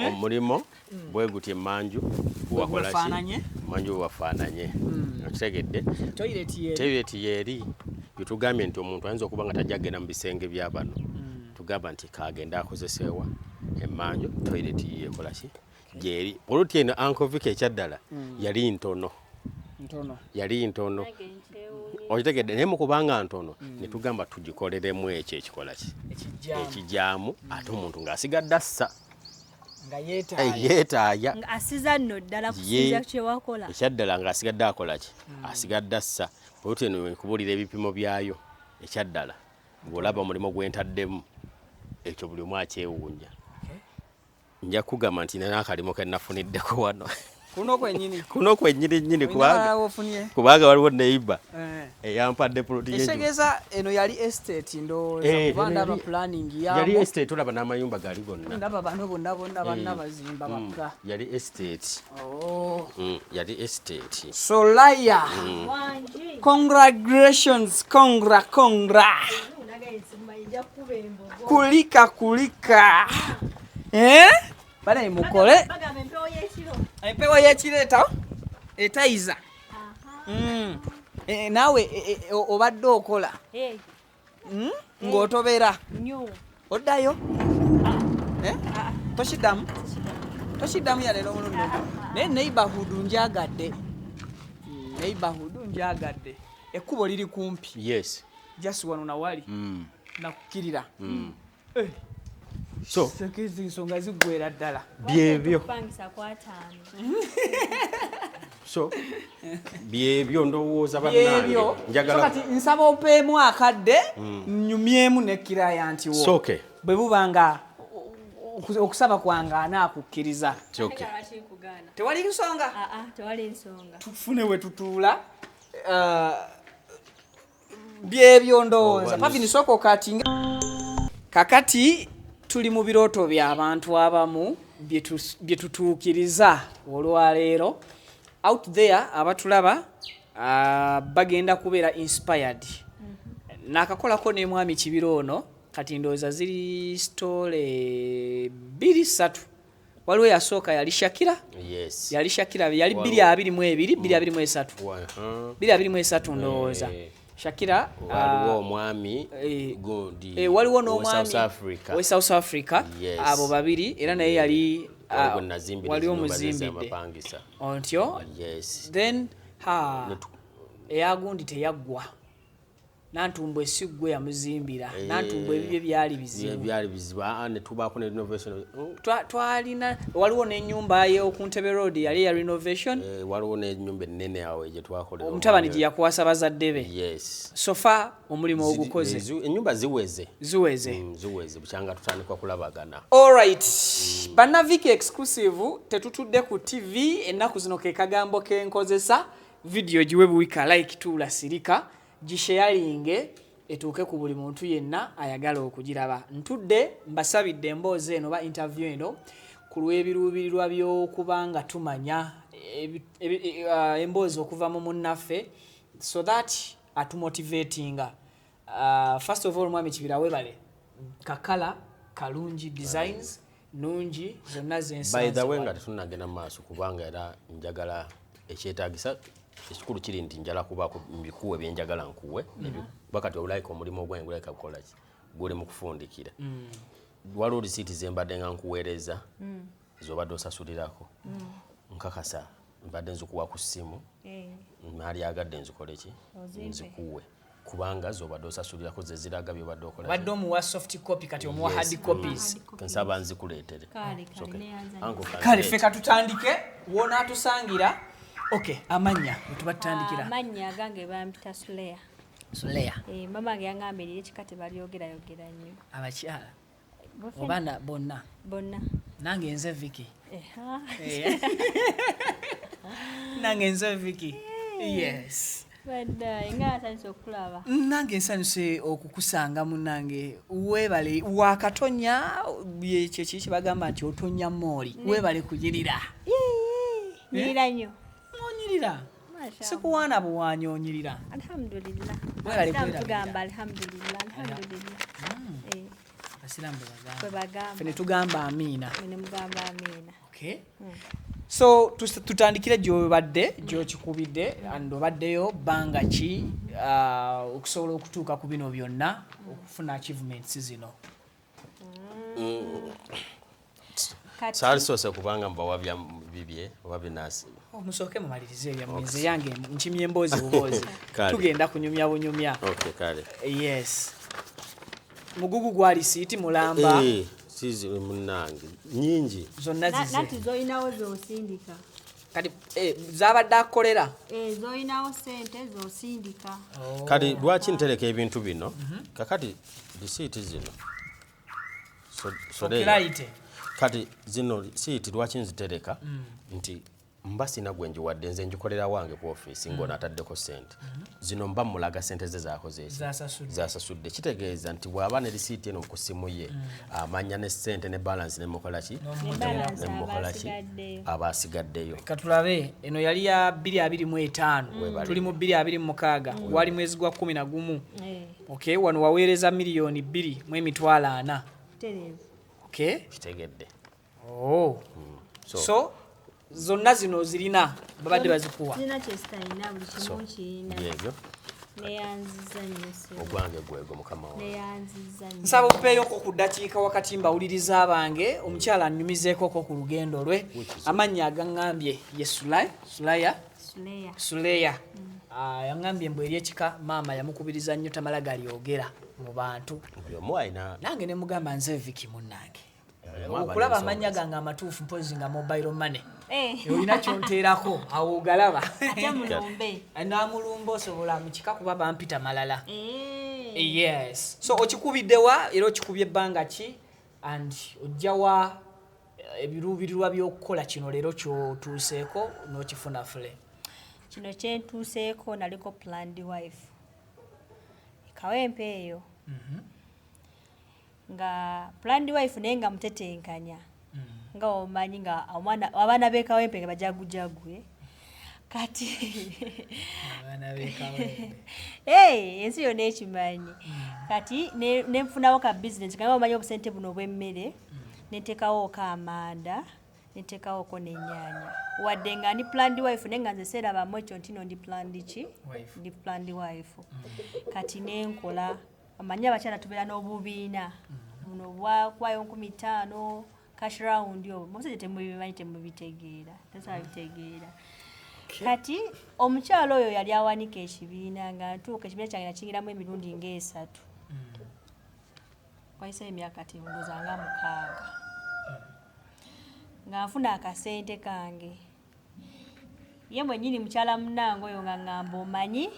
omulimo bwe guti emanju buwakolaki manju buwafaananye okitegedde toilet yeri bitugambye nti omuntu ayinza okuba nga tajja agenda mu bisenge bya bano tugamba nti kagenda akozesewa emanju toilet yekolaki gyeri oluti eno ankovika ekyaddala yali ntono okitegedde naye mukubanga ntono netugamba tugikoleremu ekyo ekikolaki ekijaamu ate omuntu ng'asigadde assa yeetaaya asiza nno ddala kusinza kyewakola ekyaddala ng'asigadde akolaki asigadde assa oluti eno nkubulira ebipimo byayo ekyaddala ng'olaba omulimu gwentaddemu ekyo buli omu akyewuunya nja kugamba nti n'akalimo ke nafuniddeko wano kuno kwennyini kubanga waliwo neiba eyampadde puloti ekitegeeza eno yali estate ndowooza kuba ndaba planning yali estate olaba n'amayumba gaali gonna ndaba bano bonna banna bazimba bapla yali estate yali estate so Laya congratulations congra kulika bana mukole empewo y'ekireeta etayiza naawe obadde okola ng'otobera oddayo toshiddamu yaleero omulundi naye neighborhood njagadde ekkubo liri kumpi yes jasi wano nawali nakukkirira so ensonga ziggwera ddala byebyo so byebyo ndowooza bannange njagala kati nsaba opeemu akadde nnyumyemu nekkiraya nti wo bwe buba nga okusaba kwange anaakukkiriza tewali nsonga tufune we tutuula byebyo ndowooza pavini sooka okatinga kakati tuli mu birooto by'abantu abamu bye tutuukiriza olwaleero out there abatulaba bagenda kubeera inspired n'akakolako ne mwami kibiro ono kati ndowooza ziri stole 2-3 waliwo yasooka yali Shakira yali 2-23 ndowooza Shakira waliwo omwami gundi waliwo n'omwami we South Africa abo babiri era naye yali waliwo muzimbidde ontyo then eyagundi teyaggwa Nantumbo esiggwe yamuzimbira Nantumbo ebibye byali bizibu ne tubaako ne renovation twalina waliwo n'ennyumba ye okuntebe road yali ya renovation waliwo n'ennyumba ennene awo gye twakolera omutabani gye yakwasa bazadde be sofa omulimu ogukoze ennyumba ziweze bukyanga tutandika kulabagana alright Bannaviki exclusive tetutudde ku TV ennaku zino ke kagambo kenkozesa video giwe buwika like tuula sirika gisharinge etuuke ku buli muntu yenna ayagala okugiraba ntudde mbasabidde emboozi eno ba interview eno ku lw'ebiruubirirwa by'okubanga tumanya emboozi okuva mu munnaffe so that atumotivatinga first of all mwami kibira webale kakala kalungi designs nungi zonna zensanze by the way nga tetunagenda mu maaso kubanga era njagala ekyetaagisa ekikulu kiri nti njala kuba mbikuwe byenjagala nkuwe bakati obulayika omulimu ogwange gulayika kukola ki guli mu kufundikira waliwo lisiiti zembadde nga nkuweereza zobadde osasulirako nkakasa mbadde nzikuwa ku ssimu maali agadde nzikole ki nzikuwe kubanga zobadde osasulirako ze ziraga byobadde okola badde omuwa soft copy kati omuwa hard copies nsaba nzikuleetere kale ffe katutandike wona atusangira Okay, amanya tubatandikira. Amanya gange bampita Suleya. Suleya. Mama ge yangambe lye kikate balyogera nnyo. Abakyala. Obana bonna. Bonna. Nange nze Vicky. Nange nze Vicky. Yes. Bada inga asanze okulaba. Nange nsanuse okukusanga munange webale wakatonya bye kiki bagamba nti otonya moli webale kujirira. Nyirira nnyo. Onyirira. Sikuwana buwanyo onyirira. Alhamdulillah. Webale tugamba alhamdulillah. Asilambe bagamba. Fene tugamba amina. Fene mugamba amina. Okay. So tutandikire gyo badde gyo kikubidde ando baddeyo banga ki okusobola okutuuka ku bino byonna okufuna achievements zino. Sali sose kubanga mbawabya bibye wabinasi. Musoke mumalirize ya mweze yange nchimye mbozi bubozi. Tugenda kunyumya bunyumya. Okay kale. Yes. Mugugu gwali siti mulamba. Sizi munange nyingi zonna zize nati zoyinawo zosindika kati zabadde akolera zoyinawo sente zosindika kati lwaki ntereka ebintu bino kakati receipt zino so kati zino receipt lwaki nzitereka nti mba sina gwenji wadde nze njikolera wange ku office ngona ataddeko sente zino mba mulaga sente ze zasasudde kitegeeza nti bwaba ne receipt eno ku simu ye amanya ne sente ne balance ne mukola ki abasigaddeyo katulabe eno yali ya 2025 tuli mu 2026 wali mwezi gwa 11 okay wano waweereza milioni 2.4 okay kitegedde so zonna zino zirina babadde bazikuwa zina chestaina buli kimu kina yego neyanziza nnyo ogwange gwego mukama wange neyanziza nnyo nsaba opeeyo ko ku ddakiika wakati mbawuliriza abange omukyala annyumizeeko ko ku lugendo lwe amannya agangambye ye Suleya yangambye mbu eri ekika maama yamukubiriza nnyo tamala galyogera mu bantu nange ne mugamba nze Vicky munnange okulaba amanya gange amatuufu mpozi nga mobile money olina kyonteerako awo ogalaba namulumba osobola mukika kuba bampita malala yes so okikubiddewa era okikubye ebbanga ki and ojjawa ebiruubirirwa by'okukola kino leero kyotuuseeko n'okifuna fule kino kyentuuseeko naliko planned wife kawempe eyo nga planned wife naye nga mutetenkanya nga omanyi nga abaana b'ekawempe nga bajagujagwe kati abaana b'ekawempe ensi yonna ekimanyi kati nenfunawo ka bizinesi nga omanyi obusente buno obw'emmere neteekawo ko amanda neteekawo ko n'ennyaanya wadde nga ndi planned wife naye nga nze seerabamu ekyo ntino ndi planned wife kati nenkola amanyi abakyala tubeera n'obubiina buno bwakwayo 5,000 cash round yo musajja temubimanyi temubitegeera tasabitegeera kati omukyalo oyo yali awanika ekibiina nga ntuuka ekibiina kyange nakingiramu emirundi nga3 kwayisa emyaka tembuza nga 6 nga nfuna akasente kange ye mwennyini mukyala munange oyo nga ngamba omanyi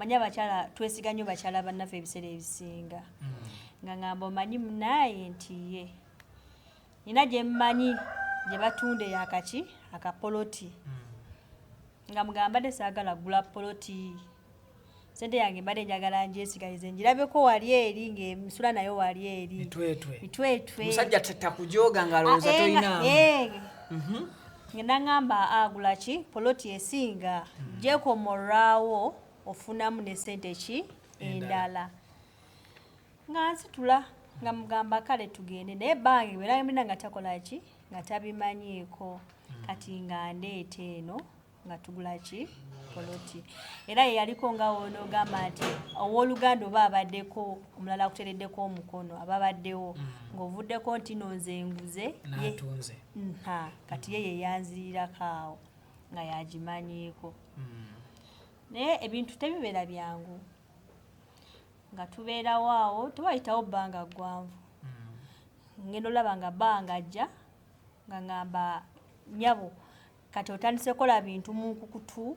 abakyala twesiga nnyo bakyala bannaffe ebiseera ebisinga nga ngamba omanyi munaye nti ye nina gye mmanyi gye batunda yakaki akapoloti nga mugamba de saagala gula poloti sente yange mbadde njagala njesigalize njirabeko wali eri ng'emisula nayo wali eri mitwetwe musajja takujoga nga alowooza toyina ngenda ngamba agula ki poloti esinga gyekomolwawo ofunamu ne sente ki endala nga nsitula nga mugamba kale tugende naye bange bwe mina nga takola ki nga tabimanyiiko kati nga ndeeta eno nga tugula ki poloti era ye yaliko nga wono gamba nti owooluganda oba abaddeko omulala akutereddeko omukono ababaddewo ng'ovuddeko nti nonze nguze kati ye yeyanzirirako awo nga yagimanyiiko naye ebintu tebibeera byangu nga tubeerawo awo tewayitawo bbanga ggwanvu ngenda olaba nga bbanga ajja nga ngamba nyabo kati otandise kola bintu mu nkukutu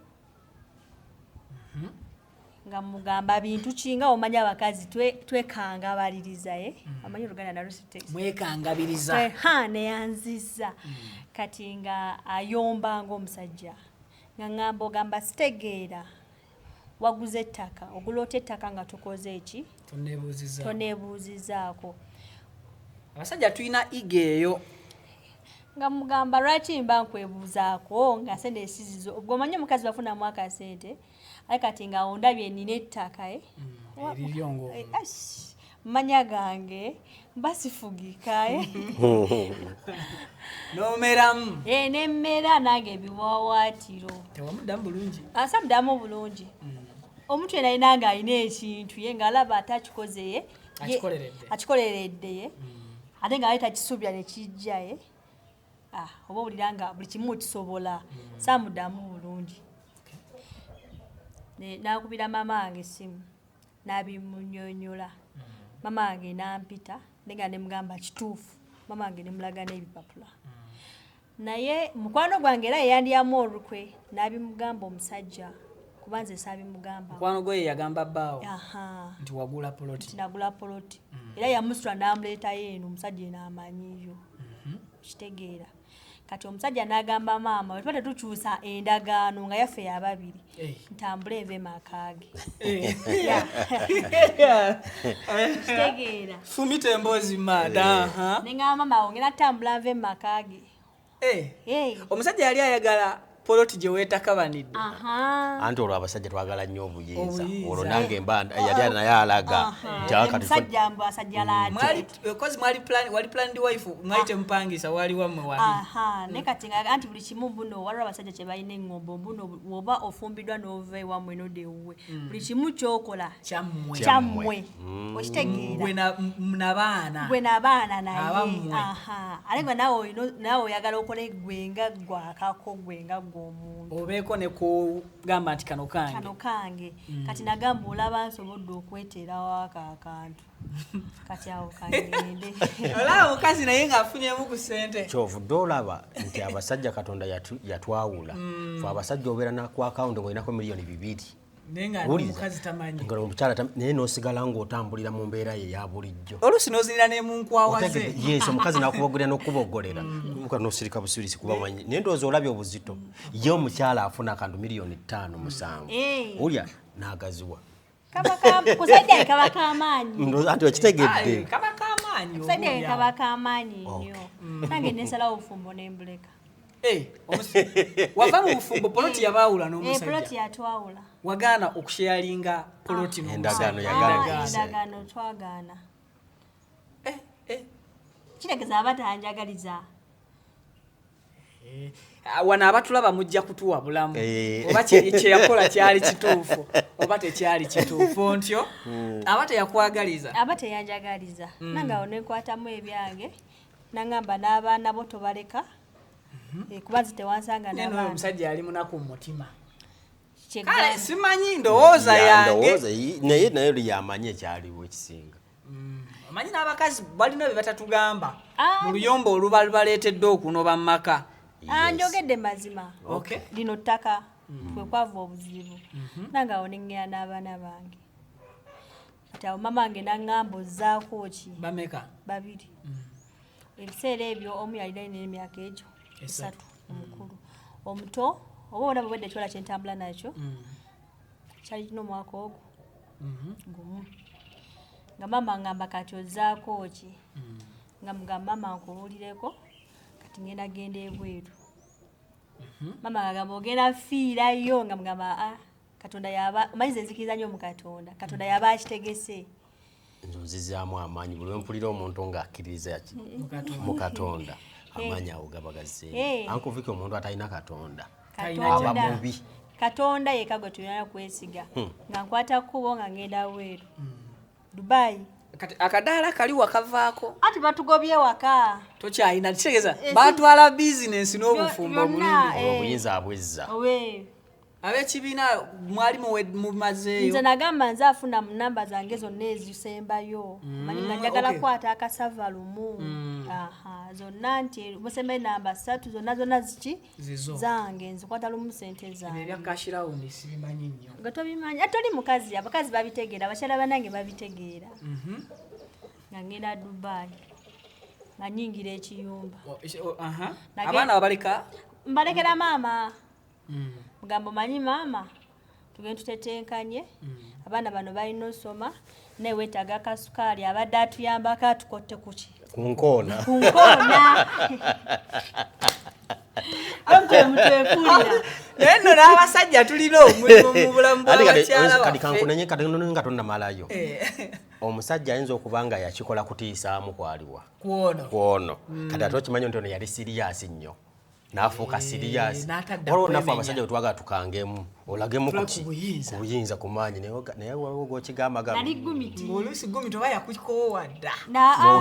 nga mugamba bintu kinga omanya abakazi twekangabaliriza amanyi Oluganda nalwo mwekangabiriza ne yanziza kati nga ayomba ng'omusajja nga ngamba ogamba sitegeera waguze ettaka ogulota ettaka nga tukoze eki toneebuuzizaako abasajja tulina igeeyo nga mugamba lwaki mba nkwebuuzaako nga sente esizizo obwo omanyi omukazi bafunamu akasente aye kati nga ondabye nina ettaka eriryo manya gange mbasifugika nomeramu nemmera nange ebiwawaatiro tewamuddamu bulungi asamuddamu bulungi omuntu yena alina nga alina ekintu ye ng'alaba ate akikoze akikoleredde ate nga aleta kisuubira ne kijja oba owulira nga buli kimu kisobola samuddamu bulungi nakubira mama wange essimu nabimunyonyola mama wange nampita nenga nemugamba kituufu mama wange nemulaga n'ebipapula naye mukwano gwange era yeyandyamu olukwe nabimugamba omusajja kubanze sabimugamba mukwano gwe yagamba bbaawo nti wagula poloti nagula poloti era yamusula namuleetayo eno omusajja eno amanyiyo kitegeera kati omusajja n'agamba maama wetuba tetukyusa endagaano nga yaffe yababiri ntambule enve makage kitegeera fumita emboozi maada nengamba mama ongera ntambula nve makage omusajja yali ayagala poloti gye weetakabanidde anti olwo abasajja twagala nnyo obuyinza olwo nange mba yali naye alaga omusajja mbu asajja kozi wali planned wife mwali temupangisa wali wammwe wali ne kati anti buli kimu buno waliwo abasajja kye balina eŋŋombo buno woba ofumbiddwa n'ova ewammwe n'odewuwe buli kimu kyokola kyammwe okitegeera gwe n'abaana naye ate nga nawe oyagala okole gwenga gwakako gwenga obeeko ne kugamba nti kano kange kati nagamba olaba nsobodde okweteerawo akantu kati awo kangende olaba mukazi naye ng'afunyemu ku ssente kyovudde olaba nti abasajja Katonda yatwawula fe abasajja obeera ku akawunti ng'olinako $2,000 omukazi tamanyi omukyala naye n'osigala ng'otambulira mu mbeera ye ya bulijjo oluusi n'ozinira ne mu nkwawaze yes omukazi n'akubogolera n'okubogolera n'osirika busirisi kuba manyi naye ndowooza olabye obuzito ye omukyala afuna akantu $7,700,000 ulya n'agaziwa kusajja kaba kamaanyi anti okitegedde kaba kamaanyi nnyo nange nensalawo obufumbo nembuleka wava mu bufumbo poloti yabaawula n'omusajja poloti yatwawula wagaana okusheyalinga poloti endagaano twagaana kitegeza abatanjagaliza wano abatulaba mujja kutuwa bulamu oba kyeyakola kyali kituufu oba tekyali kituufu ntyo aba teyakwagaliza aba teyanjagaliza nange awo nenkwatamu ebyange nangamba n'abaana bo tobaleka kuba zitewansanga n'abaana omusajja yali munaku mu mutima kale simanyi ndowooza yange naye lyamanyi ekyaliwo ekisinga omanyi n'abakazi balina bye batatugamba mu luyombo oluba lubaleetedde okunoba mu maka njogedde mazima lino ttaka twekwava obuzibu nange awo neŋŋera n'abaana bange kati awo mama wange naŋŋamba ozzaako ki bameka 2 ebiseera ebyo omu yalina n'emyaka egyo 3 omukulu omuto oba ona bwedde ekiwala kyentambula nakyo kyali kino omwaka ogwo gumu nga mama ngamba kati ozzaako ki nga mugamba mama nkubuulireko kati ngenda genda ebweru mama ngagamba ogenda fiirayo nga mugamba Katonda yaba omanyize nzikiriza nnyo mu Katonda yaba akitegese nzizaamu amaanyi buli mpulira omuntu ng'akkiririza mu Katonda amaanyi awo gaba gazzeeyo ankuvika omuntu atalina Katonda aba mubi Katonda yekka gwe tulina kwesiga nga nkwata kkubo nga ngenda bweru Dubai akadaala kali wakavaako ati batugobye waka tokyayina kitegeeza batwala bizinensi n'obufumbo bulungi obuyinza abwezza Ab'ekibiina mwali mumazeeyo. Nze nagamba nze afuna mu namba zange zonna ezisembayo. Manyi nga njagala kwata akasava lumu. Zonna nti musembe namba 3 zonna ziki? Zange nzikwata lumu sente zange. Ebya kashiraundi sibimanyi nnyo. Nga tobimanyi. Ate oli mukazi, abakazi babitegeera, abakyala banange babitegeera. Nga ngenda Dubai. Nga nyingira ekiyumba. Abaana babaleka? Mbalekera maama. Mugambo manyi maama tugenda tutetenkanye abaana bano balina osoma naye weetaaga akasukaali abadde atuyambako atukotte kuki kunkoona naye nno n'abasajja tulina omulimu mu bulamu bw'abakyala kati kankunenye kati nga tonnamalayo omusajja ayinza okuba nga yakikola kutiisaamu kwaliwa kwono kati ate okimanyi nti ono yali siriyasi nnyo nafuuka siriyasi waliwo naffe abasajja bwe twagala tukangemu olagemu ku buyinza ku maanyi naye waliwo oluusi gumiti oba yakukoowa dda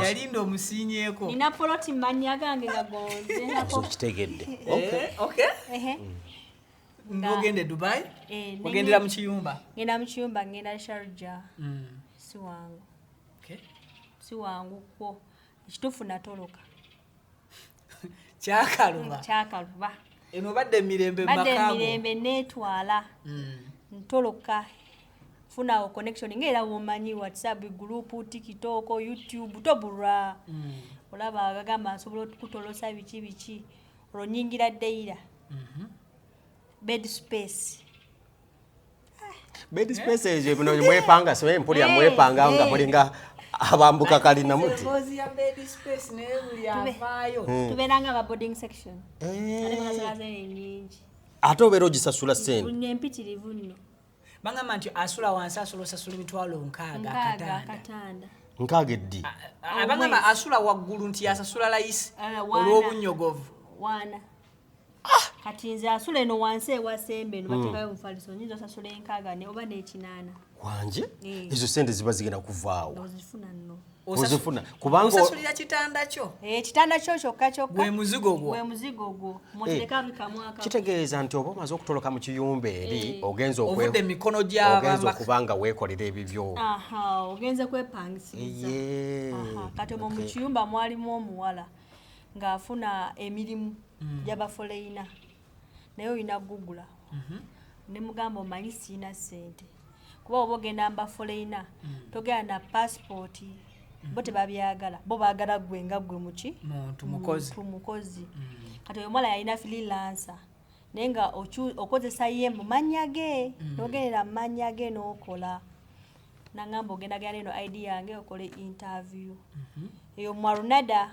yalinda omusiinyeeko nina poloti mannya gange gagonzekitegedde ng'ogende Dubai ogendera mu kiyumba ngenda mu kiyumba ngenda Sharjah si wangu kwo ekituufu natoloka kyakaluba eno badde emirembe neetwala ntoloka funawo connection ng'era womanyi WhatsApp group TikTok YouTube tobulwa olaba agagamba nsobola okutolosa biki olwo nyingira ddeira bed space ezo bino mwepanga so empulya mwepanga nga mulinga abambuka kalina muti tubeeranga aba boarding section nyingi ate obeera ogisasula sente empitirivu nno bagamba nti asula wansi asobola osasula emitwalo 6 katanda nkaaga eddi bagamba asula waggulu nti yasasula layisi olw'obunyogovu wana kati nze asula eno wansi ewasembe eno batekayo omufaliso nyinza osasula 6 oba n'8 wanje ezo sente ziba zigenda kuvaawo ozifuna nno ozifuna kubanga osasulira kitanda kyo kitanda kyo kyokka gwe muzigo gwo mutereka bikamwaka kitegeeza nti oba omaze okutoloka mu kiyumba eri ogenza ovudde emikono gy'abamba okubanga weekolera ebibyo ogenze kwepangisiriza kati omwo mu kiyumba mwalimu omuwala ng'afuna emirimu gy'abafoleyina naye olina gugula ne mugamba omanyi siina ssente kuba oba ogenda mbafoleyina togenda na passport bo tebabyagala bo baagala gwe nga gwe muki mukozi kati oyo mwala yalina freelancer naye nga okozesa ye mu mannya ge n'ogendera mu mannya ge n'okola nangamba ogendagenda eno ID yange okole interview eyo mwarunada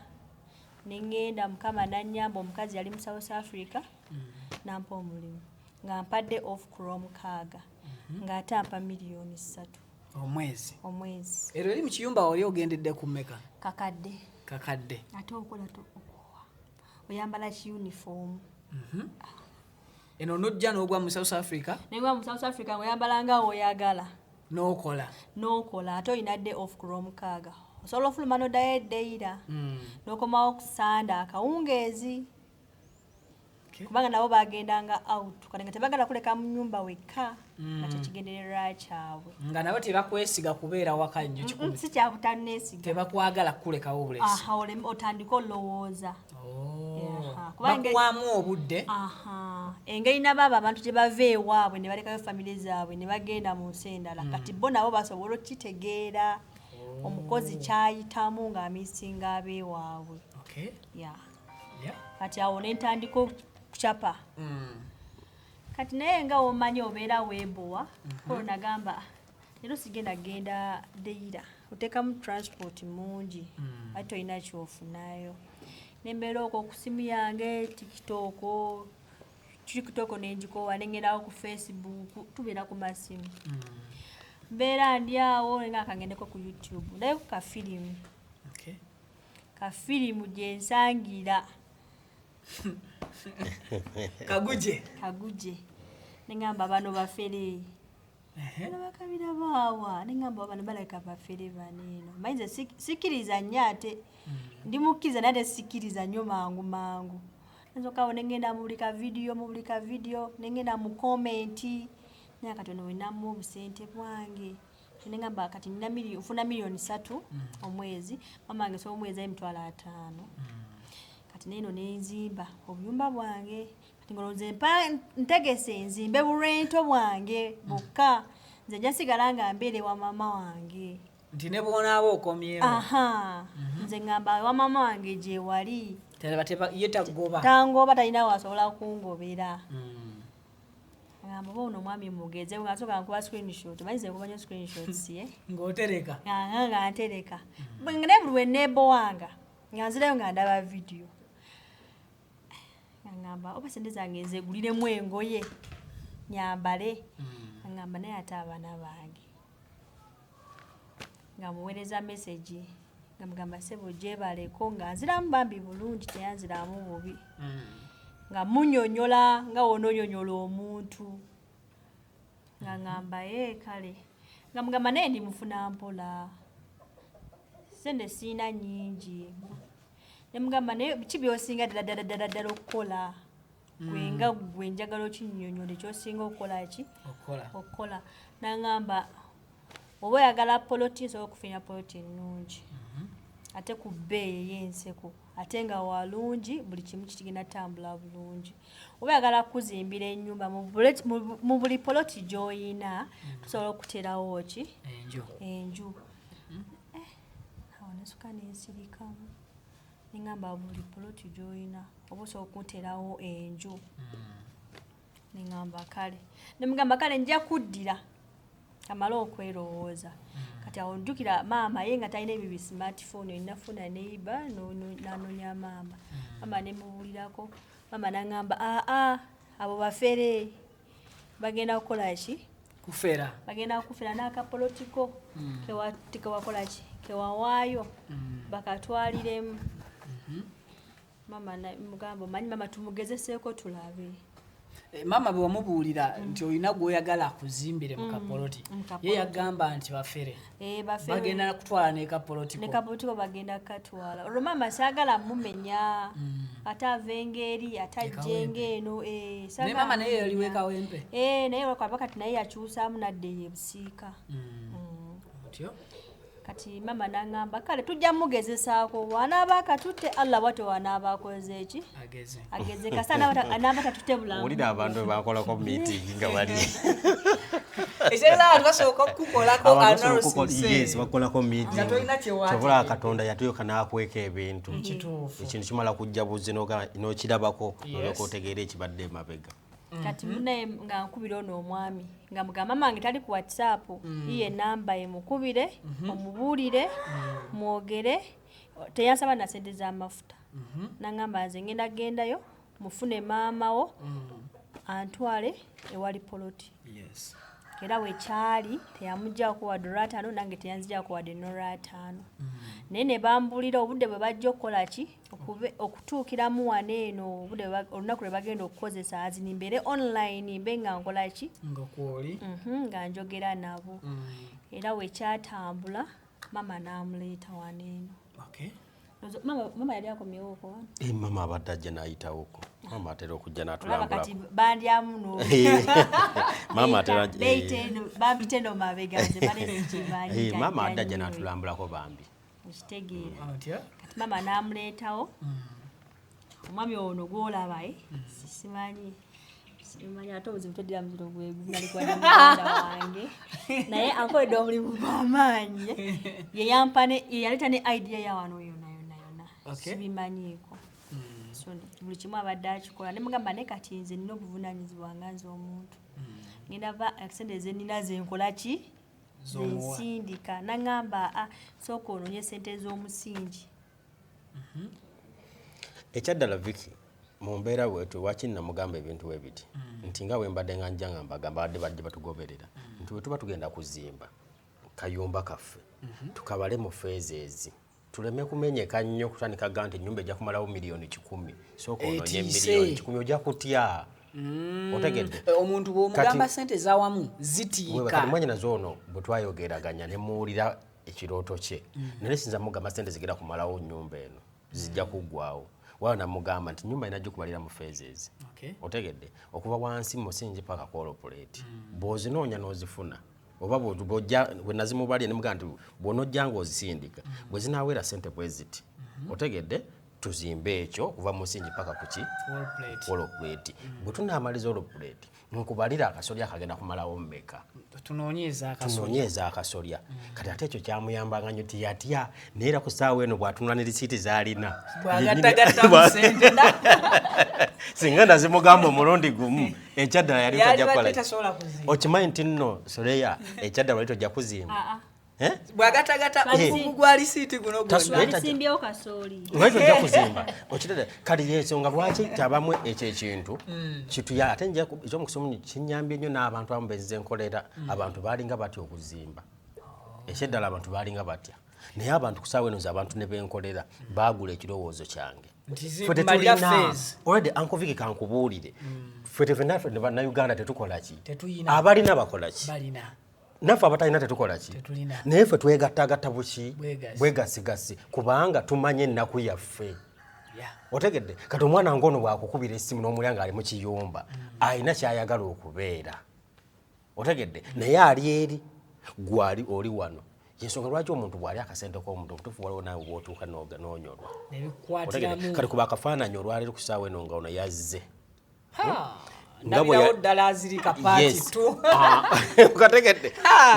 nengenda mukama nanyamba omukazi yali mu South Africa nampa omulimu nga mpadde off Chrome kaaga nga atampa milioni 3 omwezi ero eri mu kiyumba oli ogendedde ku mmeka kakadde ate okola okuwa oyambala ki uniform eno nojja n'ogwa mu South Africa negwa mu South Africa oyambala nga oyagala n'okola ate oyinadde off Chrome kaaga osobola ofuluma n'oddayo eddeira n'okomawo ku Sanda akawungeezi kubanga nabo bagendanga out kati nga tebagala kuleka mu nyumba wekka nga kyekigendererwa kyabwe nga nabo tebakwesiga kubeera waka nnyo si kyabutaneesiga tebakwagala kulekawo obulesi otandika olowooza bakuwamu obudde engeri nabaabo abantu gye bava ewaabwe ne balekayo famire zaabwe ne bagenda mu nsi endala kati bo nabo basobola okitegeera omukozi kyayitamu ng'amisinga abeewaabwe kati awo nentandika okucapa kati naye nga womanyi obeera weebowa kolo nagamba leero sigenda genda deira oteekamu transport mungi ate olina kyofunayo nembeera okwo ku simu yange tikitoko nenjikowa nengerawo ku Facebook tubeera ku masimu mbeera ndi awo nga akangendeko ku YouTube naye ku kafirimu gye nsangira kaguje nengamba bano bafere bakabira baawa nengamba bano baleka bafere baneeno mayinza sikiriza nnyo ate ndi mukkiriza naye sikiriza nnyo mangu nzokawo nengenda mubulika video nengenda mu comment naye katono wenamu obusente bwange nengamba kati nfuna miliyoni 3 omwezi mama wange so omwezi M5 kati neno nenzimba obuyumba bwange kati ngoloze ntegese nzimbe burento bwange bukka nze njasigala nga mbere wa mama wange nti ne bonaabo okomyewo nze ngamba wa mama wange gye wali tangoba talina wasobola kungobera ngamba bono mwami mugeze ngasoka nkuba screenshot manyize kubanya screenshots ngotereka nga ntereka ngene bulwe nebo wanga nganzireyo nga ndaba video ngamba oba sente zange zegulire mwengoye nyambale ngamba naye ate abaana bange ngamuweereza message ngamugamba sebo gyebaleko nga nziramu bambi bulungi teyanziramu bubi nga munyonyola nga wononyonyola omuntu nga ngamba kale ngamugamba naye ndi mufuna mpola sente siina nyingi nemugamba naye biki byosinga ddala okukola gwenga gwe njagala okinyonyole kyosinga okukola ki okukola nangamba oba oyagala poloti nsobola okufinya poloti ennungi ate ku bbeeyi ey'enseko ate nga walungi buli kimu kigenda tambula bulungi oba oyagala kuzimbira ennyumba mu buli poloti gy'oyina tusobola okuterawo ki enju awo nesuka nensirikamu nengamba buli poloti gy'oyina oba osobola okuterawo enju nengamba kale nemugamba kale nja kuddira kamala okwerowooza kati awo njukira maama ye nga talina ebyo smartphone enafuna neiba nanonya maama nemubuulirako maama nangamba abo bafere bagenda kukola ki bagenda kufera n'akapolotiko kewakola ki kewawaayo bakatwaliremu maama mugamba manyi maama tumugezeseeko tulabe mama bwe wamubuulira nti olina gwoyagala akuzimbire mu kapoloti ye yagamba nti bafere bagenda kutwala nekapolotiko bagenda katwala olwo mama saagala mumenya ate avenga eri ate ajjenga eno naye mama naye yaliwo kawempe naye lwakaba kati naye yakyusaamu nadde yebusiika kati mama nangamba kale tujja mugezesaako wanaaba akatutte Allah bwate wanaaba akoze eki ageze kasana anaaba katutte bulamu olida abantu bakolako meeting nga bali ezela abantu basooka kukolako analysis bakolako meeting kyobola Katonda yatuyoka n'akweka ebintu ekintu kimala kujja buzi n'okirabako olyoka otegeera ekibadde emabega kati munaye nga nkubira ono omwami nga mugamba mamange tali ku WhatsApp iye namba emukubire omubuulire mwogere teyansaba na sente z'amafuta nangamba nze ngenda gendayo mufune maamawo antwale ewali poloti era wekyali teyamuggyako wadde $5 nange teyanziggyako wadde $5 naye ne bambulira obudde bwe bajja okukola ki okutuukiramu wano eno olunaku lwe bagenda okukozesa azini mbeere online mbe nga nkola ki nga njogera nabo era wekyatambula mama n'amuleeta wano eno mama yali akomyewo ko wano mama abadde ajja n'ayitawoko mama atera okujja n'atulambulako kati bandyamu no mama atera bampite no mabega nze balesikimanyi mama adde ajja n'atulambulako bambi nkitegeera kati mama n'amuleetawo omwami ono gwolaba simanyi ate obuzibu toddira muziro gwegumalikwada muganda wange naye ankoledde omulimu gw'amaanyi yeyaleeta ne idea ya wano yonna sibimanyiiko so buli kimu abadde akikola nemugamba naye kati nze nina obuvunaanyizibwa nga nze omuntu ngenda va akisente ezenina zenkola ki zensindika nagamba sooka onoonye sente z'omusingi ekyaddala Vicky mu mbeera wetu wakini namugamba ebintu we biti nti nga wembadde nga njja nga mbagamba badde batugoberera nti we tuba tugenda kuzimba kayumba kaffe tukabale mu feezi ezi tuleme kumenyeka nnyo kutandika gante ennyumba ejja kumalawo miliyoni 10 sooka onoonye miliyoni 10 ojja kutya otegedde omuntu bw'omugamba sente zawamu zitiika kati mwenye nazo ono bwe twayogeraganya ne muwulira ekirooto kye naye sinza mugamba sente zigenda kumalawo nnyumba eno zijja kuggwawo wana mugamba nti nyumba inajja kubalira mu phases otegedde okuva wansi musingi paka corporate bw'ozinoonya n'ozifuna oba bw'ojja bwe nazimubalye ne mugamba nti bw'onojja ng'ozisindika bwe zinaawera ssente bwe ziti otegedde tuzimbe ekyo okuva musingi paka kuki corporate bwe tunaamaliza corporate nkubalira akasolya akagenda kumalawo mmeka tunoonyeza akasolya kati ate ekyo kyamuyambanga nnyo tiyatya naye era ku ssaawa eno bw'atunula ne lisiiti z'alina singa nazimugamba omulundi gumu ekyaddala yali tojja kukola okimanyi nti nno Soleya ekyaddala wali tojja kuzimba bwagatagata gwa lisiiti guno gwalisimbyeo kasooli lwaki ojja kuzimba okitede kati yensonga lwaki kyabamu ekyo ekintu kituya ate ekyomukusomu kinyambye nnyo n'abantu abamu benzize enkolera abantu baalinga batya okuzimba ekyeddala abantu baalinga batya naye abantu kusaawa eno abantu ne benkolera baagula ekirowoozo kyange already Uncle Vicky kankubuulire ffe tefenaffe bannayuganda tetukola ki abalina bakola ki naffe abatalina tetukola ki naye ffe twegattagatta buki bwegasigasi kubanga tumanye ennaku yaffe otegedde kati omwana ng'ono bwakukubira essimu n'omulya ali mu kiyumba alina kyayagala okubeera otegedde naye ali eri gwali oli wano yensonga lwaki omuntu bw'ali akasente k'omuntu omutuufu waliwo naawe bw'otuuka n'onyolwa kati kuba akafaananyi olwaleero ku ssaawa eno nga ono yazze ndabirawo ddala azirika paati tu ukategedde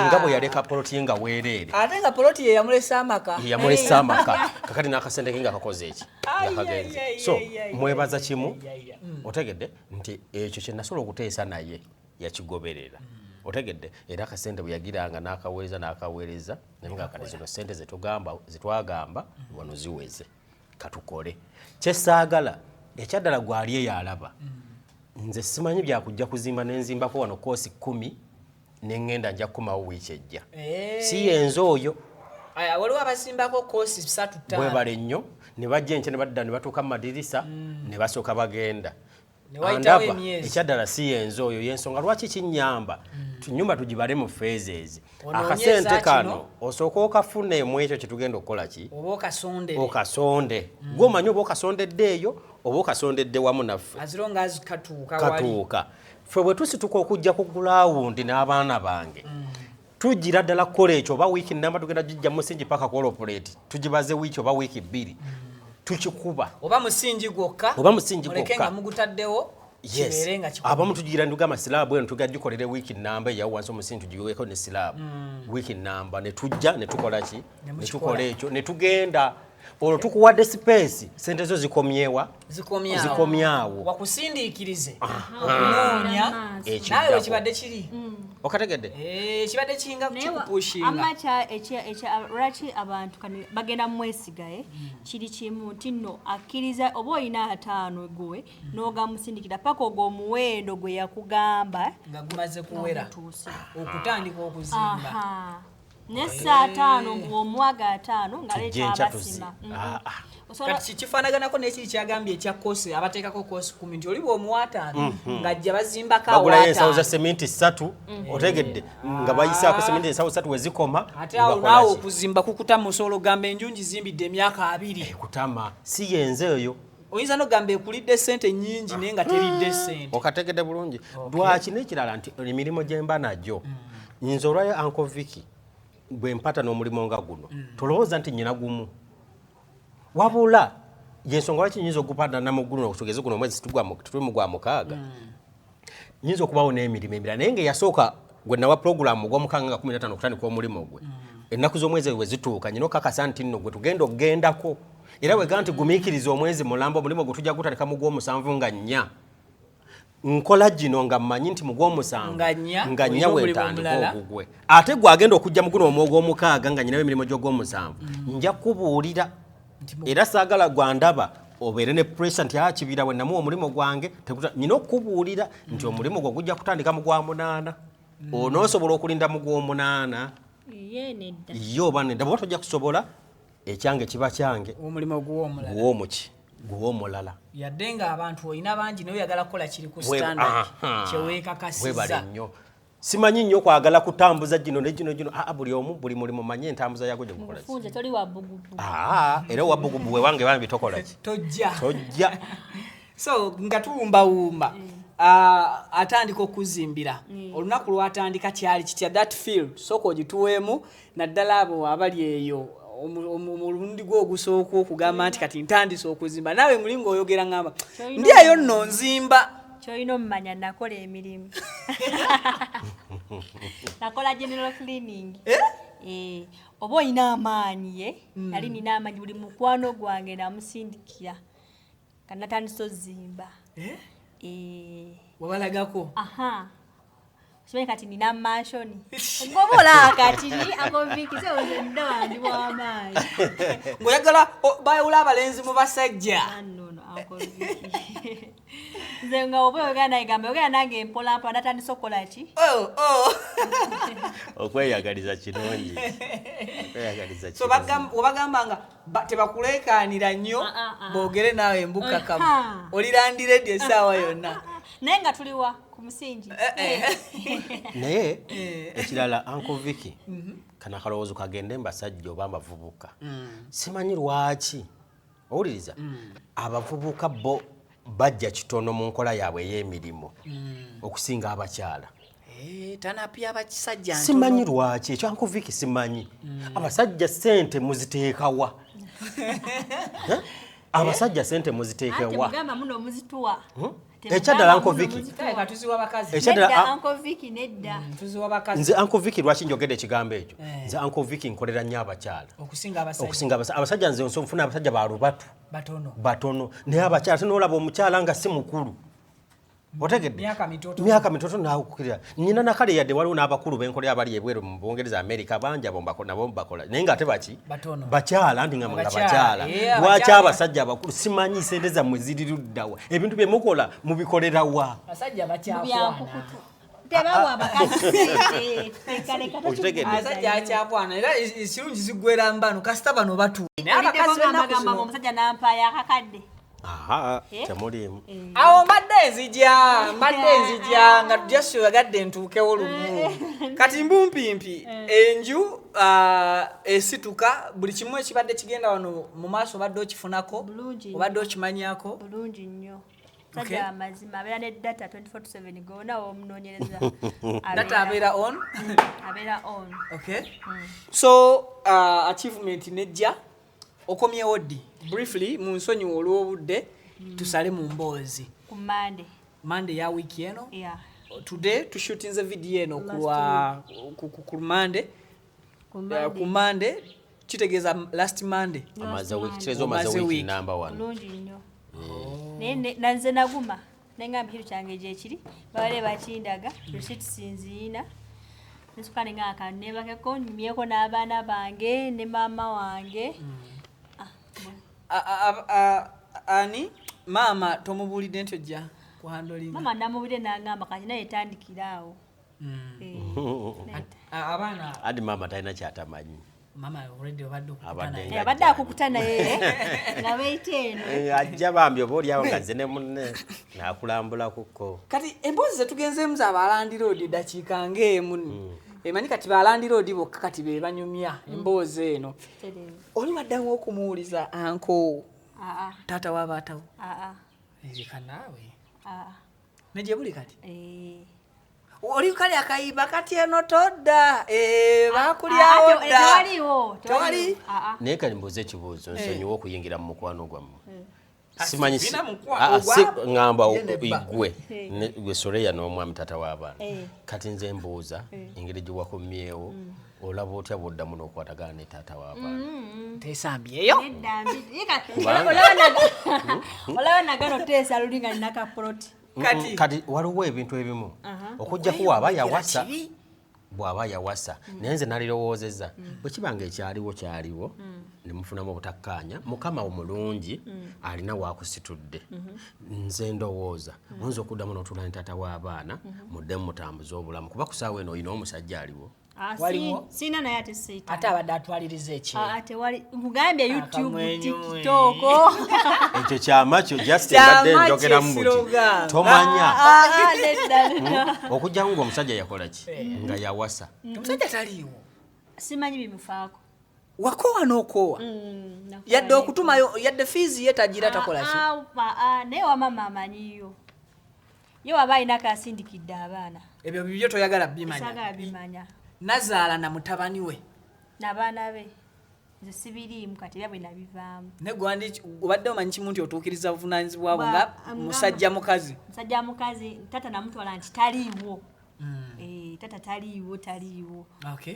nga bwe yaleka poloti nga weereere ate nga poloti ye yamulesa amaka kakati n'akasente ke nga kakoze eki nga kagenze so mwebaza kimu otegedde nti ekyo kye nasobola okuteesa naye yakigoberera otegedde era akasente bwe yagiranga n'akaweereza naye nga kati zino sente zetwagamba wano ziweze katukole kyesaagala ekyaddala gwali eyo alaba nze simanyi byakujja kuzimba nenzimbako wano koosi 10 nengenda nja kumawo wiiki ejja si yenze oyo waliwo abasimbako koosi 3 bwebale nnyo ne bajja enkya ne badda ne batuuka mu madirisa ne basooka bagenda ekyaddala si yenze oyo yensonga lwaki kinyamba tunyumba tugibale mu phases akasente kano osooka okafune mu ekyo kyetugenda okukola ki okasonde gwomanyi oba okasondedde eyo oba okasondedde wamu naffe katuuka ffe bwe tusituka okujja ku gulawundi n'abaana bange tugira ddala kukola ekyo oba wiiki namba tugenda gijja musingi paka corporate tugibaze wiiki oba wiiki 2 tukikuba oba musingi gwokka oleke nga mugutaddewo kibeerenga kikuba abamu tugira ndugama silaabu eno tugagikolere wiiki namba eyawo wansi omusingi tugiweeko ne silaabu wiiki namba ne tujja ne tukola ki ne tukola ekyo ne tugenda olwo tukuwadde space sente zo zikomyawo wakusindiikirize okunoonya nawe wekibadde kiri okategedde kibadde kiringa kikupushinga lwaki abantu bagenda mwesigaye kiri kimu nti nno akkiriza oba olina 5 gwe n'ogamusindikira paka ogw'omuwendo gwe yakugamba nga gumaze kuwera okutandika okuzimba nessa 5 ng'omwaga 5 ngaleeta abasima kati kifaanaganako n'ekiri kyagambye ekya koosi abateekako koosi 10 nti oli bw'omuwa 5 ng'ajja bazimbako bagulayo ensawo za seminti 3 otegedde nga bayisaako seminti ensawo 3 we zikoma ate awo naawe okuzimba kukuta musolo gamba enju ngizimbidde emyaka 2 kutama si yenze eyo oyinza n'ogamba ekulidde ssente nnyingi naye nga teridde ssente okategedde bulungi lwaki n'ekirala nti emirimu gye mba nagyo nyinza olwayo Uncle Vicky bwe mpata n'omulimu nga guno tolowooza nti nnyina gumu wabula yensonga lwaki nyinza okupanda namuguno okutugeze guno omwezi tuli mu gwa 6 nyinza okubawo n'emirimu emirala naye ng'eyasooka gwe nawa puroguramu ogw'omukaaga nga 15 okutandika omulimu gwe ennaku z'omwezi bwe zituuka nyina okakasa nti nno gwe tugenda okugendako era wega nti gumiikiriza omwezi mulamba omulimu gwe tujja gutandika mu gw'omusanvu nga 4 nkola gino nga mmanyi nti mu gw'omusanvu nga 4 wetandika ogugwe ate gwagenda okujja mu guno omwogw'omukaaga nga nyinawo emirimu gy'ogw'omusanvu nja kubuulira era saagala gwandaba obeere ne pressure nti kibira we namuwa omulimu gwange nyina okubuulira nti omulimu gwe gujja kutandika mu gwa 8 onoosobola okulinda mu gw'omunaana ye oba nedda bwaba tojja kusobola ekyange kiba kyange omulimu guw'omulala yadde nga abantu olina bangi naye oyagala kukola kiri ku standard kyeweekakasiza webale nnyo simanyi nnyo kwagala kutambuza gino ne gino buli omu buli mulimu manye entambuza yago gye gukola Mufunze toli wa bugubu. era wa bugubu we wange bambi tokola ki tojja so nga tuwumbawumba atandika okuzimbira olunaku lwatandika kyali kitya that field sooka ogituweemu naddala abo abali eyo omulundi gwe ogusooka okugamba nti kati ntandise okuzimba naawe mulinga oyogera ngamba ndyayo nno nzimba kyolina omumanya nakola emirimu nakola general cleaning oba olina amaanyi nali nina amaanyi buli mukwano gwange namusindikira kanatandisa ozimba wabalagako simanyi kati nina mansioni ngobola kati akoviki seozenda wandi wamaanyi ng'oyagala bayawula abalenzi mu basajja nze nga oba oyogera naye gamba oyogera nange mpolampola natandisa okukola ki okweyagaliza kirungi so webagamba nga tebakuleekaanira nnyo boogere naawe embukakamu olirandireddi essaawa yonna naye nga tuliwa ku musingi naye ekirala Uncle Vicky kana kalowoozo kagende mbasajja oba abavubuka simanyi lwaki owuliriza abavubuka bo bajja kitono mu nkola yaabwe ey'emirimu okusinga abakyala tanapya abakisajja simanyi lwaki ekyo Uncle Vicky simanyi abasajja ssente muziteekawa abasajja ssente muziteekawa mugamba muno muzituwa ekyadala Uncle Vicky nze Uncle Vicky lwaki njogedde ekigambo ekyo nze Uncle Vicky nkolera nnyo abakyala okusinga abasajja nze nfuna abasajja balubatu batono naye abakyala tenoolaba omukyala nga si mukulu otegedde myaka mitoto naakukirira nnyina nakale yadde waliwo n'abakulu b'enkolera abali ebweru mu Bungereza Amerika bangi abo nabo bakola naye nga ate baki bakyala ndi nga bakyala lwaki abasajja abakulu simanyi sente zammwe ziri luddawa ebintu bye mukola mubikolerawa abasajja akyakwana era ekirungi zigwera mbano kasita bano omusajja nampaya akakadde temulimu awo mbadde nzija nga just oyagadde ntuukewo lumu kati mbumpimpi enju esituka buli kimu ekibadde kigenda wano mu maaso obadde okifunako obadde okimanyako bulungi nnyo sajja amazima abeera ne data 24/7 gona omunoonyereza data abeera on okay so achievement nejja okomyewo ddi briefly mu nsonyi olw'obudde tusale mu mboozi ku Monday ya wiki eno today tushutinze video eno ku Monday ku Monday kitegeeza last Monday amaze wiki number 1 bulungi nnyo nanze naguma nenga mpiru kyange gye kiri bale bakindaga receipt sinziina nesukane nga akanebakeko nimyeko n'abaana bange ne mama wange ani mama tomubulidde nti ojja kuhandolinga mama namubulidde nagamba kati naye tandikiraawo abaana adi mama talina kyatamanyi mama already abadde akukutana naye nga beiteeno ajja bambi oba oliawo nga nze ne munne nakulambula kuko kati emboozi zetugenzeemu za balandi road dakiika ng'emu emanyi kati balandi road bokka kati be banyumya emboozi eno oli waddamu okumuwuliza anko taata w'abaatawo erika naawe negye buli kati oli kali akayiba kati eno todda bakulyawo dda tewali naye kali mbuuza ekibuuzo nsonyiwa okuyingira mu mukwano gwammwe simanyi ngamba igwe gwe Soreya n'omwami taata w'abaana kati nze mbuuza engeri gye wakomyewo olaba otya bw'oddamu n'okwatagana ne taata w'abaana tesambyeyo olaba nagano teesa lulinga nnakapoloti kati waliwo ebintu ebimu okujjaku bw'aba yawasa naye nze nalirowoozezza bwe kibanga ekyaliwo ne mufunamu obutakkaanya mukama omulungi alina waakusitudde nze ndowooza oyinza okuddamu n'otuula ne taata w'abaana muddemu mutambuza obulamu kuba ku saawa eno olina omusajja aliwo waliwo sina naye ate sita ate abadde atwaliriza eki ate wali ngugambye YouTube TikTok ekyo kyamakyo just ebadde njogera mu buti tomanya okujja ngo omusajja yakola ki nga yawasa omusajja taliiwo simanyi bimufaako wakowa n'okowa yadde okutumayo yadde fiizi ye tagira takola ki naye wamama amanyiyo ye waba alina kasindikidde abaana ebyo bibyo toyagala bimanya nazaala na mutabani we n'abaana be nze sibiriimu kati era bwe nabivaamu ne gwandi obadde omanyi kimu nti otuukiriza buvunaanyizibwa bwo nga musajja mukazi tata namutwala nti taliiwo tata taliiwo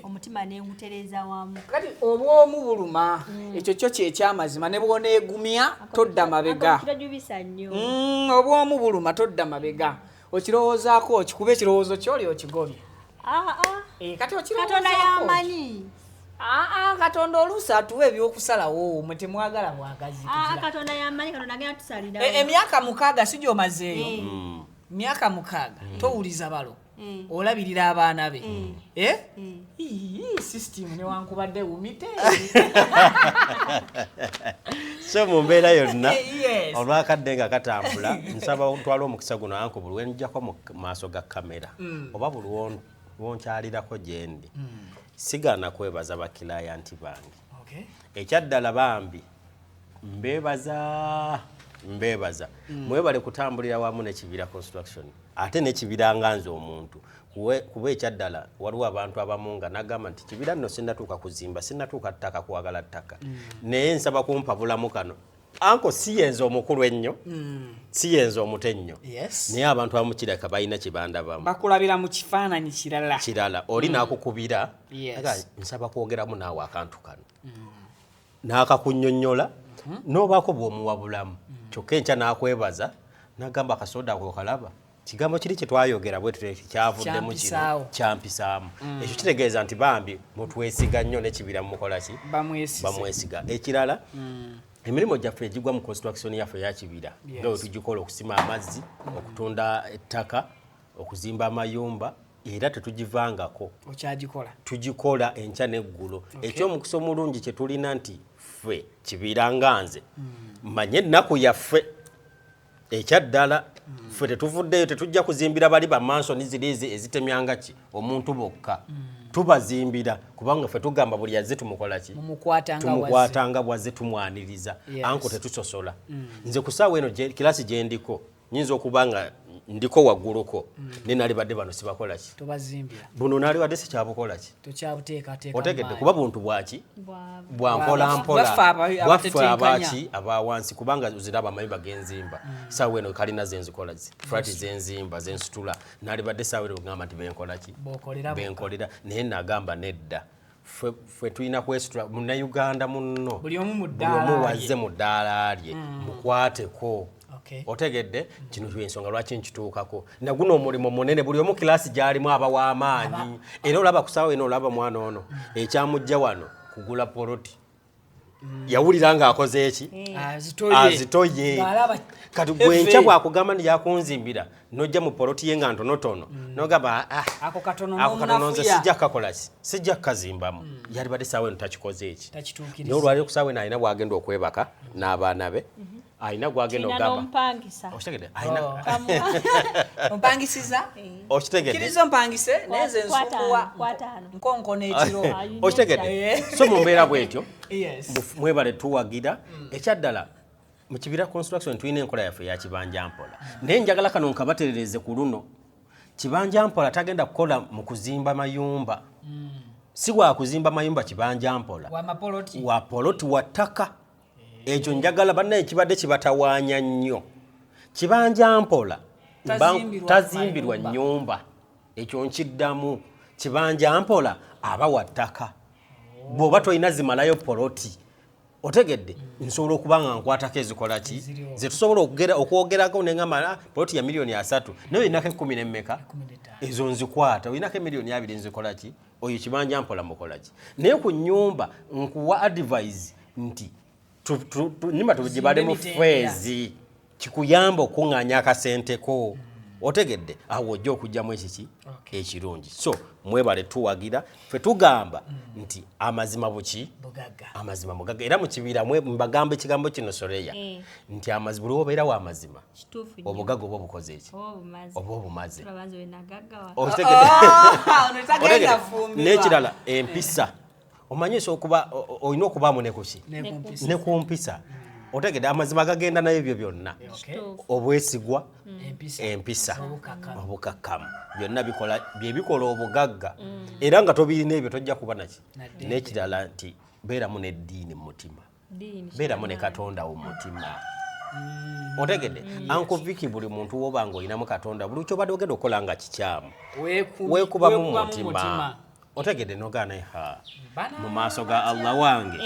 omutima nengutereza wamu kati obwomu buluma ekyo kyo kyekyamazima ne bwoneegumya todda mabega kirojubisa nnyo obwomu buluma todda mabega okirowoozaako okikuba ekirowoozo kyoli okigobye kati Katonda yamanyi Katonda oluusi atuwa ebyokusalawo mwe temwagala bwagazi Katonda yamanyi Katonda agenda tusalira emyaka 6 si gy'omazeeyo myaka 6 towuliza balo olabirira abaana be system newankubadde wumite so mu mbeera yonna olwakadde nga katambula nsaba otwala omukisa guno anko buli wenjjako mu maaso ga kamera oba buli wonkyalirako gyendi sigana kwebaza bakilayanti bange ekyaddala bambi mbebaza mwebale kutambulira wamu n'ekibira construction ate n'ekibira nganze omuntu kuba ekyaddala waliwo abantu abamu nga nagamba nti kibira nno sinnatuuka kuzimba sinnatuuka ttaka kwagala ttaka naye nsaba kumpa bulamu kano anko siyenza omukulu ennyo siyenza omuto ennyo naye abantu abamukireka balina kibanda bamu bakulabira mu kifaananyi kirala oli n'akukubira nsaba kwogeramu naawe akantu kano n'akakunnyonnyola n'obaako bw'omuwa bulamu kyokka enkya n'akwebaza n'agamba akasoda ako kalaba kigambo kiri kye twayogera bwe kyavuddemu kino kyampisaamu ekyo kitegeeza nti bambi mutwesiga nnyo n'ekibira mukola ki bamwesiga ekirala emirimu gyaffe egigwa mu construction yaffe yakibira nga we tugikola okusima amazzi okutunda ettaka okuzimba amayumba era tetugivangako tugikola enkya n'eggulo ekyomukisa omulungi kye tulina nti ffe kibira nganze manye ennaku yaffe ekyaddala ffe tetuvuddeyo tetujja kuzimbira bali bamansoni zirizi ezitemyanga ki omuntu bokka tubazimbira kubanga ffe tugamba buli yazze tumukola ki tumukwatanga bwazze tumwaniriza anko tetusosola nze ku ssaawa eno kirasi gye ndiko nyinza okuba nga ndiko wagguluko ne nali badde bano sibakola ki buno nali badde sikyabukola ki otegedde kuba buntu bwaki bwankola mpola bwaffe abaki abawansi kubanga ziraba amayumba genzimba ssaawa eno kalina zenzikola frati zenzimba zensitula nali badde ssaawa eno kugamba nti benkola ki benkolera naye nagamba nedda ffe tulina kwesitula munnayuganda munno buli omu wazze mu ddaala lye mukwateko otegedde kino ensonga lwaki nkituukako naguno omulimu munene buli omu kilasi gyalimu aba w'amaanyi era olaba kusaawa eno olaba mwana ono ekyamujja wano kugula poloti yawulira ng'akoze eki azitoye kati gwenkya bwakugamba nti yakunzimbira nojja mu poloti ye nga ntonotono nogamba ako katono nze sijja kukakola ki sijja kukazimbamu yali badde saawa eno takikoze eki naye olwaliro ku saawa eno alina bwagenda okwebaka n'abaana be alina gwagenda ogamba okitegedde ompangisiza okitegedde mpangise neze nsukuwa nkonkona ekiro okitegedde so mu mbeera bwetyo mwebale tuwagira ekyaddala mu kibira construction tulina enkola yaffe ya kibanja mpola naye njagala kano nkabaterereze ku luno kibanja mpola tagenda kukola mu kuzimba mayumba si wa kuzimba mayumba kibanja mpola wa poloti wa ttaka ekyo njagala bannaye kibadde kibatawaanya nnyo kibanja mpola tazimbirwa nnyumba ekyo nkiddamu kibanja mpola aba wa ttaka bw'oba tolina zimalayo poloti otegedde nsobola okuba nga nkwatako ezikola ki ze tusobola okwogerako neŋŋamba poloti ya miliyoni 3 naye olinako 10 n'emmeka ezo nzikwata olinako miliyoni 2 nzikola ki oyo kibanja mpola mukola ki naye ku nnyumba nkuwa advise nti nyumba tugibale mu feezi kikuyamba okuŋŋaanya akasenteko otegedde awo ojja okujjamu ekiki ekirungi so mwebale tuwagira ffe tugamba nti amazima buki amazima mugagga era mu kibira mbagamba ekigambo kino Soreya nti amazima buli obeera wa amazima obugagga oba obukoze eki oba obumaze n'ekirala empisa omanyisa okuba olina okubaamu nekuki ne ku mpisa otegedde amazima gagenda nayo ebyo byonna obwesigwa empisa obukakkamu byonna bikola obugagga era nga tobirina ebyo tojja kuba naki n'ekirala nti beeramu n'eddiini mu mutima beeramu ne Katonda wo mu mutima otegedde Uncle Vicky buli muntu wobanga olinamu Katonda buli kyobadde ogenda okukola nga kikyamu weekubamu mu mutima otegedde nogaana mu maaso ga Allah wange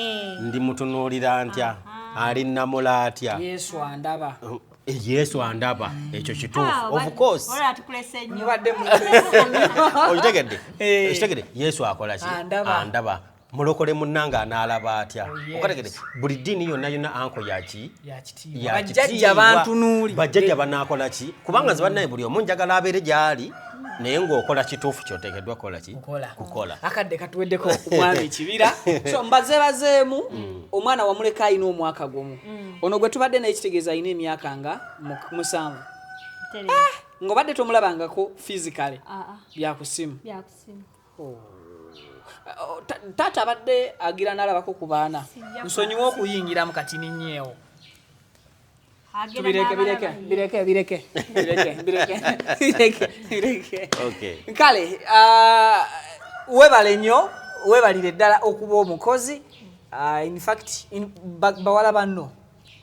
ndi mutunuulira ntya ali namula atya Yesu andaba ekyo kituufu of course okitegedde Yesu akola ki andaba mulokole munnanga anaalaba atya okategedde buli ddiini yonna anko yaki bajjajja banaakola ki kubanga nze bannaye buli omu njagala abeere gy'ali naye ng'okola kituufu kyoteekeddwa kukola akadde katuweddeko omwami Kibira so mbazeebazeemu omwana wamuleka alina omwaka gumu ono gwe tubadde naye kitegeeza alina emyaka nga 7 ng'obadde tomulabangako physically byakusimu taata abadde agira n'alabako ku baana nsonyiwa okuyingira mu katini nnyeewo bireke kale webale nnyo webalire ddala okuba omukozi in fact bawala banno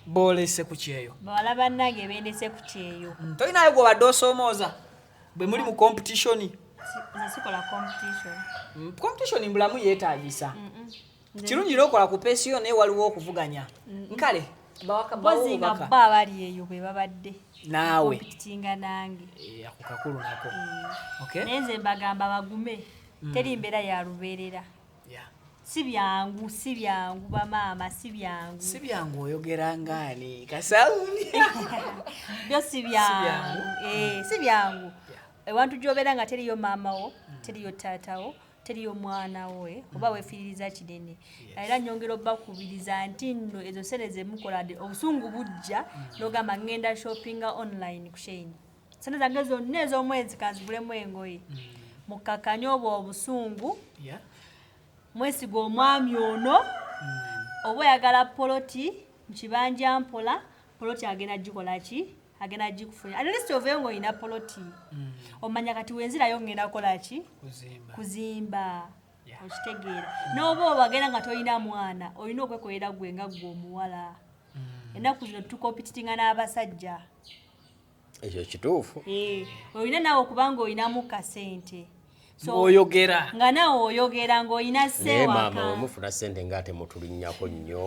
boolese ku kyeyo bawala bannange beendese ku kyeyo tolinayo gwobadde osoomooza bwe muli mu competition sikola competition mbulamu yeetaagisa kirungi n'okola ku pensiyo naye waliwo okuvuganya nkale bozi nga bba abali eyo bwe babadde naawe kompitinga nange ako kakulu nako naye nze mbagamba bagume teri mbeera ya lubeerera si byangu bamaama si byangu oyogera ngaani kasawuni byo si byangu ewantu gy'obeera nga teriyo maama wo teriyo taata wo teriyo mwana we oba weefiiriza kinene era nyongera obbakubiriza nti nno ezo sente ze mukola obusungu bujja n'ogamba ngenda shoppinga online ku Shein sente zange zonna ez'omwezi kanzigulemu engoye mukkakanye obwo obusungu mwesiga omwami ono oba oyagala poloti mu kibanja mpola poloti agenda gikola ki agenda gikufunya at least oveyo ng'olina poloti omanya kati wenzirayo ngenda kola ki kuzimba okitegeera n'oba obagenda nga tolina mwana olina okwekolera gwe nga gwe omuwala ennaku zino tukompititinga n'abasajja ekyo kituufu olina naawe okubanga olinamu kasente oyogera nga nawe oyogera ng'olina sewa maama wemufuna sente ng'ate mutulinnyako nnyo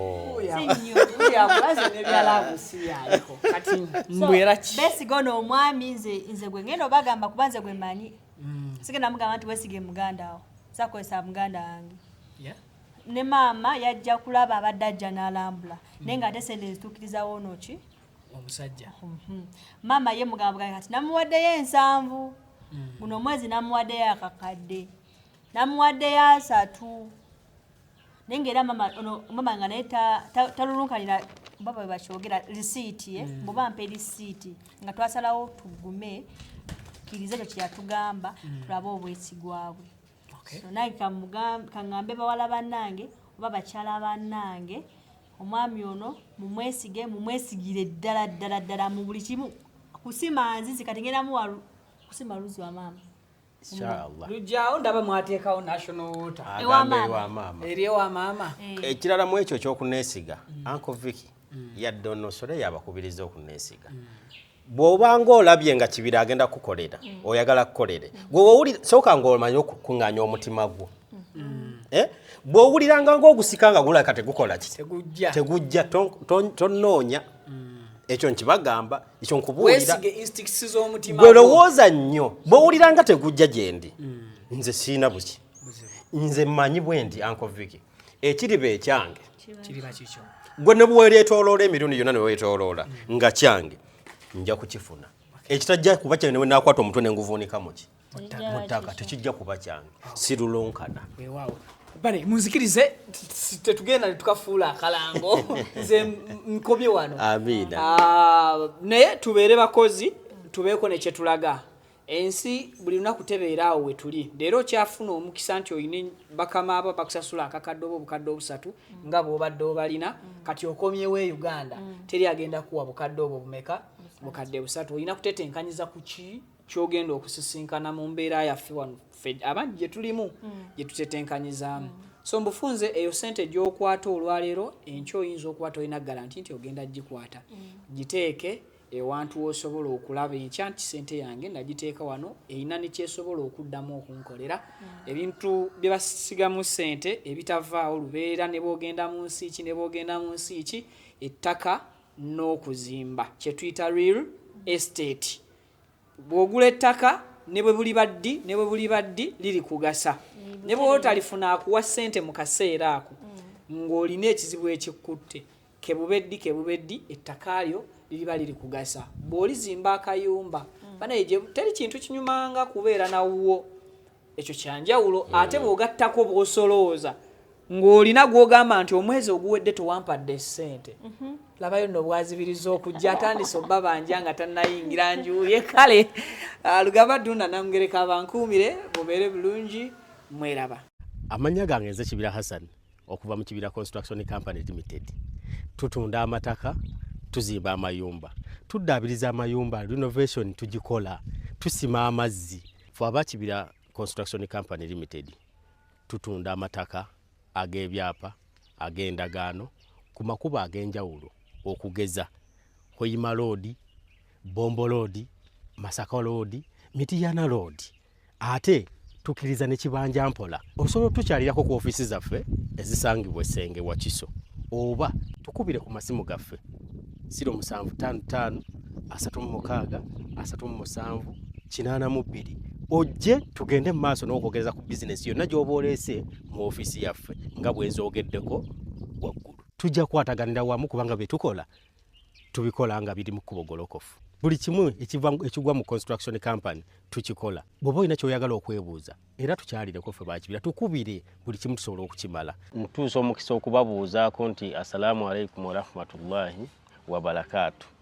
besiga ono omwami nze gwe ngenda obagamba kuba nze gwe manyi sigenda mugamba nti wesige muganda wo sakozesa muganda wange ne maama yajja kulaba abadde ajja n'alambula naye ng'ate sente zituukirizawo noki omusajja maama ye mugamba kati namuwaddeyo 7 guno omwezi namuwaddeyo akakadde namuwaddeyo 3 naye ng'era mama nga naye talulunkanira baba bakyogera risiiti bw'oba mpa risiiti nga twasalawo tugume kkiriza ekyo kyeyatugamba tulabe obwesigwa bwe naye kaŋŋambe bawala bannange oba bakyala bannange omwami ono mumwesigire ddala mu buli kimu kusima nzizi kati ngenda kusima luzi wa maama lujjaawo ndaba mwateekawo national water eri ewa maama ekirala mu ekyo ekyokuneesiga Uncle Vicky yadde ono Soreya abakubiriza okuneesiga bw'obanga olabye nga Kibira agenda kukolera oyagala kukolere gwe sooka ng'omanye okukuŋŋaanya omutima gwo bw'owuliranga ng'ogusika nga gulaka tegukola ki tegujja tonoonya ekyo nkibagamba ekyo nkubuulira gwe lowooza nnyo bw'owuliranga tegujja gyendi nze siina buki nze mmanyi bwe ndi Uncle Vicky ekiriba ekyange gwe ne bwereetooloola emirundi yonna ne weetooloola nga kyange nja kukifuna ekitajja kuba kyange ne nakwata omutwe nenguvuunika muki mutaka tekijja kuba kyange sirulunkana weewaawo bale munzikirize tetugenda tukafuula akalango nze nkobye wano amiina naye tubeere bakozi tubeeko ne kyetulaga ensi buli lunaku tebeeraawo we tuli leero okyafuna omukisa nti oyina bakama abo bakusasula akakadde oba obukadde obusatu nga bw'obadde obalina kati okomyewo e Uganda teri agenda kuwa bukadde obwo bumeka bukadde busatu oyina kutetenkanyiza ku ki kyogenda okusisinkana mu mbeera yaffe wano abangi gye tulimu gye tutetenkanyizaamu so mbufunze eyo sente gy'okwata olwaleero enkyo oyinza okwata olina garanti nti ogenda gikwata giteeke ewantu wosobola okulaba enkya nti sente yange nagiteeka wano erina nekyesobola okuddamu okunkolera ebintu bye basigamu sente ebitavaawo lubeera ne boogenda mu nsi ki ne boogenda mu nsi ki ettaka n'okuzimba kye tuyita real estate bw'ogula ettaka ne bwe buli baddi liri kugasa ne bwe otalifuna akuwa sente mu kaseera ako ng'olina ekizibu ekikutte kebubeddi ettaka lyo liriba liri kugasa bw'olizimba akayumba banaye teri kintu kinyumanga kubeera nawwo ekyo kyanjawulo ate bw'ogattako bw'osolooza ng'olina gw'ogamba nti omwezi oguwedde towampadde ssente labayo nno bwazibiriza okujja atandise obba banja nga tannayingira njuye kale Lugaba Dunda Namugereka bankuumire mubeere bulungi mweraba amanya gange nze Kibira Hassan okuva mu Kibira Construction Company Limited tutunda amataka tuzimba amayumba tuddaabiriza amayumba renovation tugikola tusima amazzi ffe aba Kibira Construction Company Limited tutunda amataka ag'ebyapa ag'endagaano ku makubo ag'enjawulo okugeza Hoima Road, Bombo Road, Masaka Road, Mityana Road. Ate tukiriza ne Kibanja Mpola osobola tukyalirako ku ofisi zaffe ezisangibwa Ssenge wa Kiso oba tukubire ku masimu gaffe 0755 36 37 82 ojje tugende mu maaso n'okwogereza ku bizinesi yonna gy'oba oleese mu ofisi yaffe nga bwenzoogeddeko waggulu tujja kwataganira wamu kubanga bye tukola tubikola nga biri mu kkubo golokofu buli kimu ekigwa mu construction company tukikola bw'oba olina ky'oyagala okwebuuza era tukyalireko ffe bakibira tukubire buli kimu tusobola okukimala ntuusa omukisa okubabuuzaako nti assalamu alaikum wa rahmatullahi wa barakatuh